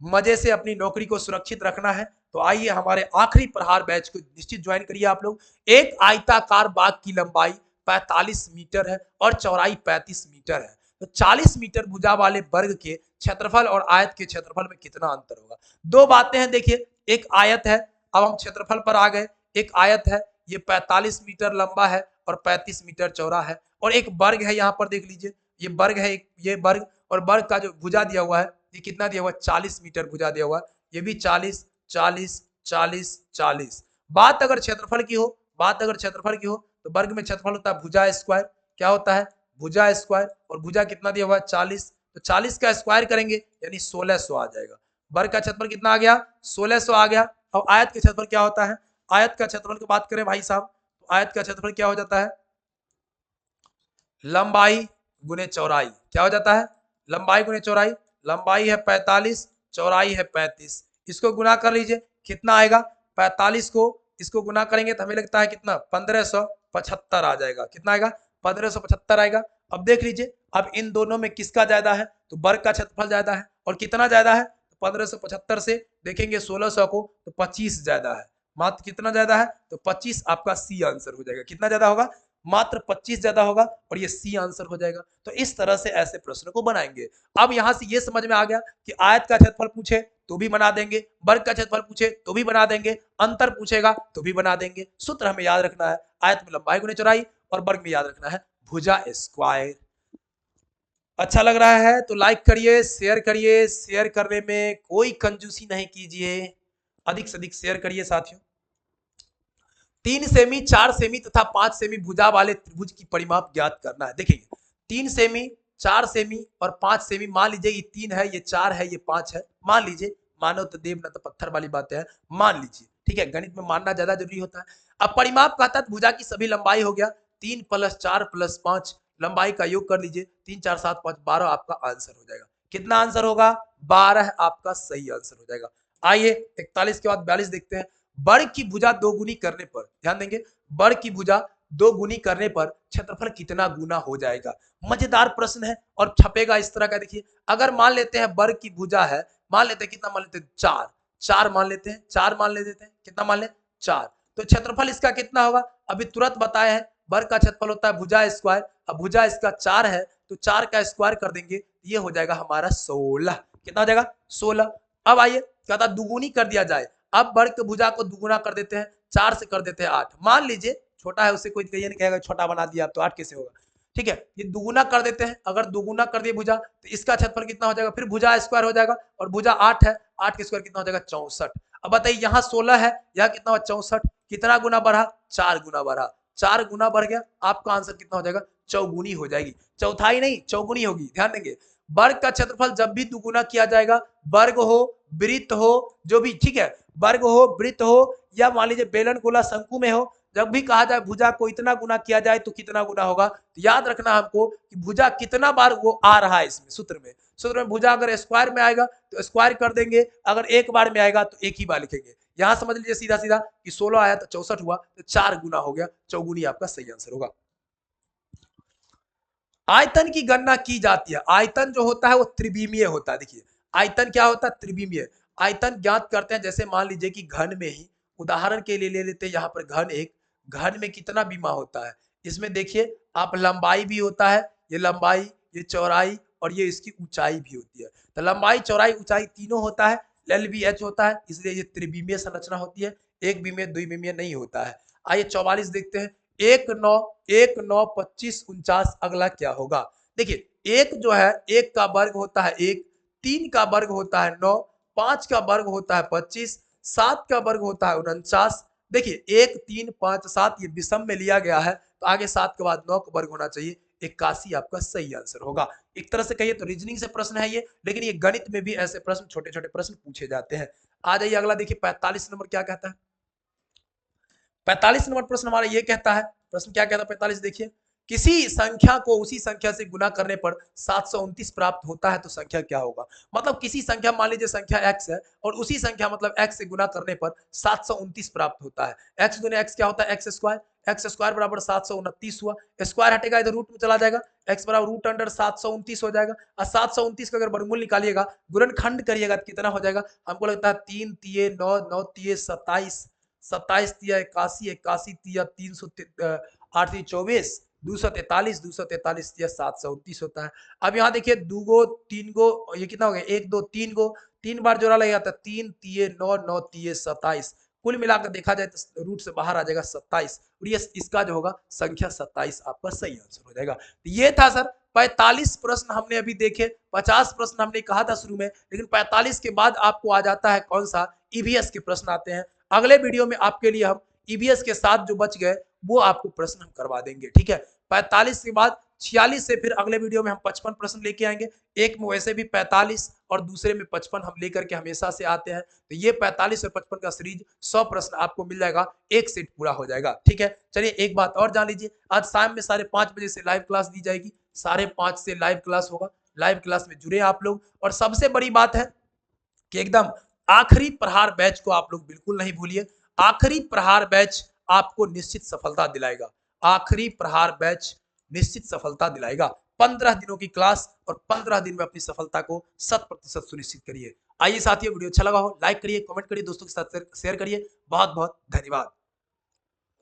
मजे से अपनी नौकरी को सुरक्षित रखना है तो आइए हमारे आखिरी प्रहार बैच को निश्चित ज्वाइन करिए आप लोग। एक आयताकार बाग की लंबाई 45 मीटर है और चौड़ाई 35 मीटर है। तो 40 मीटर भुजा वाले वर्ग के क्षेत्रफल और आयत के क्षेत्रफल में कितना अंतर होगा? दो बातें हैं। देखिए, एक आयत है, अब हम क्षेत्रफल पर आ गए। एक आयत है, ये 45 मीटर लंबा है और 35 मीटर चौड़ा है, और एक वर्ग है, यहाँ पर देख लीजिए, ये वर्ग है, ये वर्ग, और वर्ग का जो भुजा दिया हुआ है ये कितना दिया हुआ है? 40 मीटर भुजा दिया हुआ है। ये भी 40 40 40 40। बात अगर क्षेत्रफल की हो, बात अगर क्षेत्रफल की हो तो वर्ग में क्षेत्रफल होता है भुजा स्क्वायर। क्या होता है? भुजा स्क्वायर। और भुजा कितना दिया हुआ है? 40। तो 40 का स्क्वायर करेंगे यानी 1600 आ जाएगा। वर्ग का क्षेत्रफल कितना आ गया? 1600 आ गया। अब आयत का क्षेत्रफल क्या होता है? आयत का क्षेत्रफल की बात करें भाई साहब, तो आयत का क्षेत्रफल क्या हो जाता है? लंबाई गुने चौड़ाई क्या हो जाता है, लंबाई गुने चौड़ाई, लंबाई है 45, चौड़ाई है 35, इसको गुना कर लीजिए कितना आएगा, 45 को इसको गुना करेंगे तो हमें लगता है कितना 1575 आ जाएगा, कितना आएगा 1575 आएगा। अब देख लीजिए अब इन दोनों में किसका ज्यादा है, तो वर्ग का क्षेत्रफल ज्यादा है, और कितना ज्यादा है, 1575 से देखेंगे 1600 को तो 25 ज्यादा है, मात्र कितना ज्यादा है, तो 25 आपका सी आंसर हो जाएगा, कितना ज्यादा होगा, मात्र 25 ज्यादा होगा और ये सी आंसर हो जाएगा। तो इस तरह से ऐसे प्रश्न को बनाएंगे। अब यहां से ये समझ में आ गया कि आयत का क्षेत्रफल पूछे तो भी बना देंगे, वर्ग का क्षेत्रफल पूछे तो भी बना देंगे, अंतर पूछेगा तो भी बना देंगे। सूत्र हमें याद रखना है, आयत में लंबाई गुने चौड़ाई और वर्ग में याद रखना है भुजा स्क्वायर। अच्छा लग रहा है तो लाइक करिए, शेयर करने में कोई कंजूसी नहीं कीजिए, अधिक से अधिक शेयर करिए साथियों। 3 सेमी, 4 सेमी तथा 5 सेमी भुजा वाले त्रिभुज की परिमाप ज्ञात करना है। देखिए 3 सेमी, 4 सेमी और 5 सेमी, मान लीजिए ये 3 है, ये 4 है, ये 5 है, मान लीजिए, मानो तो देव न तो पत्थर वाली बातें हैं, मान लीजिए, ठीक है, गणित में मानना ज्यादा जरूरी होता है। अब परिमाप कहता है भुजा की सभी लंबाई हो गया 3 + 4 + 5, लंबाई का योग कर लीजिए 3 4 7 5 12 आपका आंसर हो जाएगा। कितना आंसर होगा, 12 आपका सही आंसर हो जाएगा। आइए 41 के बाद 42 देखते हैं। वर्ग की भुजा दोगुनी करने पर, ध्यान देंगे, वर्ग की भुजा दोगुनी करने पर क्षेत्रफल कितना गुना हो जाएगा। मजेदार प्रश्न है और छपेगा इस तरह का। देखिए अगर मान लेते हैं वर्ग की भुजा है, मान लेते हैं कितना, मान लेते हैं 4, 4 मान लेते हैं, 4 मान लेते हैं, कितना मान ले 4, तो क्षेत्रफल इसका कितना होगा, अभी तुरंत बताया है वर्ग का क्षेत्रफल होता है भुजा स्क्वायर, अब भुजा इसका 4 है तो 4 का स्क्वायर कर देंगे, ये हो जाएगा हमारा 16, कितना हो जाएगा 16। अब आइए कहता दुगुनी कर दिया जाए, अब वर्ग की भुजा को दुगुना कर देते हैं, 4 से कर देते हैं 8, मान लीजिए छोटा है उससे कोई ये नहीं कहेगा छोटा बना दिया आप तो 8 कैसे होगा, ठीक है, ये दुगुना कर देते हैं, अगर दुगुना कर दिए भुजा तो इसका क्षेत्रफल कितना हो जाएगा, फिर भुजा स्क्वायर हो जाएगा और भुजा 8 है, 8 के स्क्वायर कितना हो जाएगा 64। अब बताइए यहाँ 16 है, यहाँ कितना हुआ 64, कितना गुना बढ़ा, 4 गुना बढ़ा, 4 गुना बढ़ गया, आपका आंसर कितना हो जाएगा, चौगुनी हो जाएगी, चौथाई नहीं चौगुनी होगी। ध्यान देंगे वर्ग का क्षेत्रफल जब भी दुगुना किया जाएगा, वर्ग हो वृत्त हो जो भी, ठीक है, वर्ग हो वृत्त हो या मान लीजिए बेलन गोला शंकु में हो, जब भी कहा जाए भुजा को इतना गुना किया जाए तो कितना गुना होगा, तो याद रखना हमको कि भुजा कितना बार वो आ रहा है इसमें सूत्र में भुजा अगर स्क्वायर में आएगा तो स्क्वायर कर देंगे, अगर एक बार में आएगा तो एक ही बार लिखेंगे। यहां समझ लीजिए सीधा सीधा कि 16 आया तो 64 हुआ तो 4 गुना हो गया, चौगुनी आपका सही आंसर होगा। आयतन की गणना की जाती है, आयतन जो होता है वो त्रिविमीय होता है। देखिए आयतन क्या होता है, त्रिविमीय। आयतन ज्ञात करते हैं, जैसे मान लीजिए कि घन में ही, उदाहरण के लिए ले लेते हैं यहाँ पर घन एक, घन में कितना बीमा होता है, इसमें देखिए आप लंबाई भी होता है, ये लंबाई, ये चौड़ाई और ये इसकी ऊंचाई भी होती है, तो लंबाई चौड़ाई ऊंचाई तीनों होता है, एल बी एच होता है, इसलिए ये त्रिविमीय संरचना होती है, एक विमीय द्विविमीय नहीं होता है। आइए 44 देखते हैं, 1 9 1 9 25 49, अगला क्या होगा। देखिए एक जो है एक का वर्ग होता है 1, 3 का वर्ग होता है 9, 5 का वर्ग होता है 25, 7 का वर्ग होता है 49। देखिए 1 3 5 7 ये विषम में लिया गया है तो आगे 7 के बाद 9 का वर्ग होना चाहिए, 81 आपका सही आंसर होगा। एक तरह से कहिए तो रीजनिंग से प्रश्न है ये, लेकिन ये गणित में भी ऐसे प्रश्न छोटे छोटे प्रश्न पूछे जाते हैं। आ जाइए अगला देखिए 45 नंबर क्या कहता है। 45 नंबर प्रश्न हमारा ये कहता है, प्रश्न क्या कहता है 45, देखिए किसी संख्या को उसी संख्या से गुना करने पर 729 प्राप्त होता है तो संख्या क्या होगा। मतलब किसी संख्या, मान लीजिए संख्या x है और उसी संख्या मतलब x से गुना करने पर 729 प्राप्त होता है, x गुने x क्या होता है, x स्क्वायर बराबर 729 हुआ, स्क्वायर हटेगा इधर रूट में चला जाएगा, x बराबर रूट अंडर 729 हो जाएगा, और 729 का अगर वर्गमूल निकालिएगा, गुणनखंड करिएगा तो कितना हो जाएगा, हमको लगता है 3 तिये 9, 9 तिये 27, 27 तिया 81, 81 तिया 300, 8 तिया 24, 243, 243 तिया 729 होता है। अब यहाँ देखिए 2 गो 3 गो, ये कितना हो गया 1 2 3 गो, 3 बार जोड़ा लगेगा तो 3 तिये 9, 9 तिये 27, कुल मिलाकर देखा जाए तो रूट से बाहर आ जाएगा 27, और ये इसका जो होगा संख्या 27 आपका सही आंसर हो जाएगा। तो ये था सर 45 प्रश्न हमने अभी देखे, 50 प्रश्न हमने कहा था शुरू में, लेकिन 45 के बाद आपको आ जाता है कौन सा, ईवीएस के प्रश्न आते हैं। अगले वीडियो में आपके लिए हम ईवीएस के साथ जो बच गए वो आपको प्रश्न हम करवा देंगे, ठीक है। 45 के बाद 46 से फिर अगले वीडियो में हम 55 प्रश्न लेके आएंगे, एक में वैसे भी 45 और दूसरे में 55 हम लेकर के हमेशा से आते हैं, तो ये 45 और 55 का सीरीज 100 प्रश्न आपको मिल जाएगा, एक सेट पूरा हो जाएगा, ठीक है। चलिए एक बात और जान लीजिए, आज शाम में 5:30 बजे से लाइव क्लास दी जाएगी, 5:30 से लाइव क्लास होगा। लाइव क्लास में जुड़े आप लोग। और सबसे बड़ी बात है कि एकदम आखिरी प्रहार बैच को आप लोग बिल्कुल नहीं भूलिए। आखिरी प्रहार बैच आपको निश्चित सफलता दिलाएगा। आखिरी प्रहार बैच निश्चित सफलता दिलाएगा। 15 दिनों की क्लास और 15 दिन में अपनी सफलता को 100% सुनिश्चित करिए। आइए साथियों, वीडियो अच्छा लगा हो लाइक करिए, कमेंट करिए, दोस्तों के साथ शेयर करिए। बहुत बहुत धन्यवाद।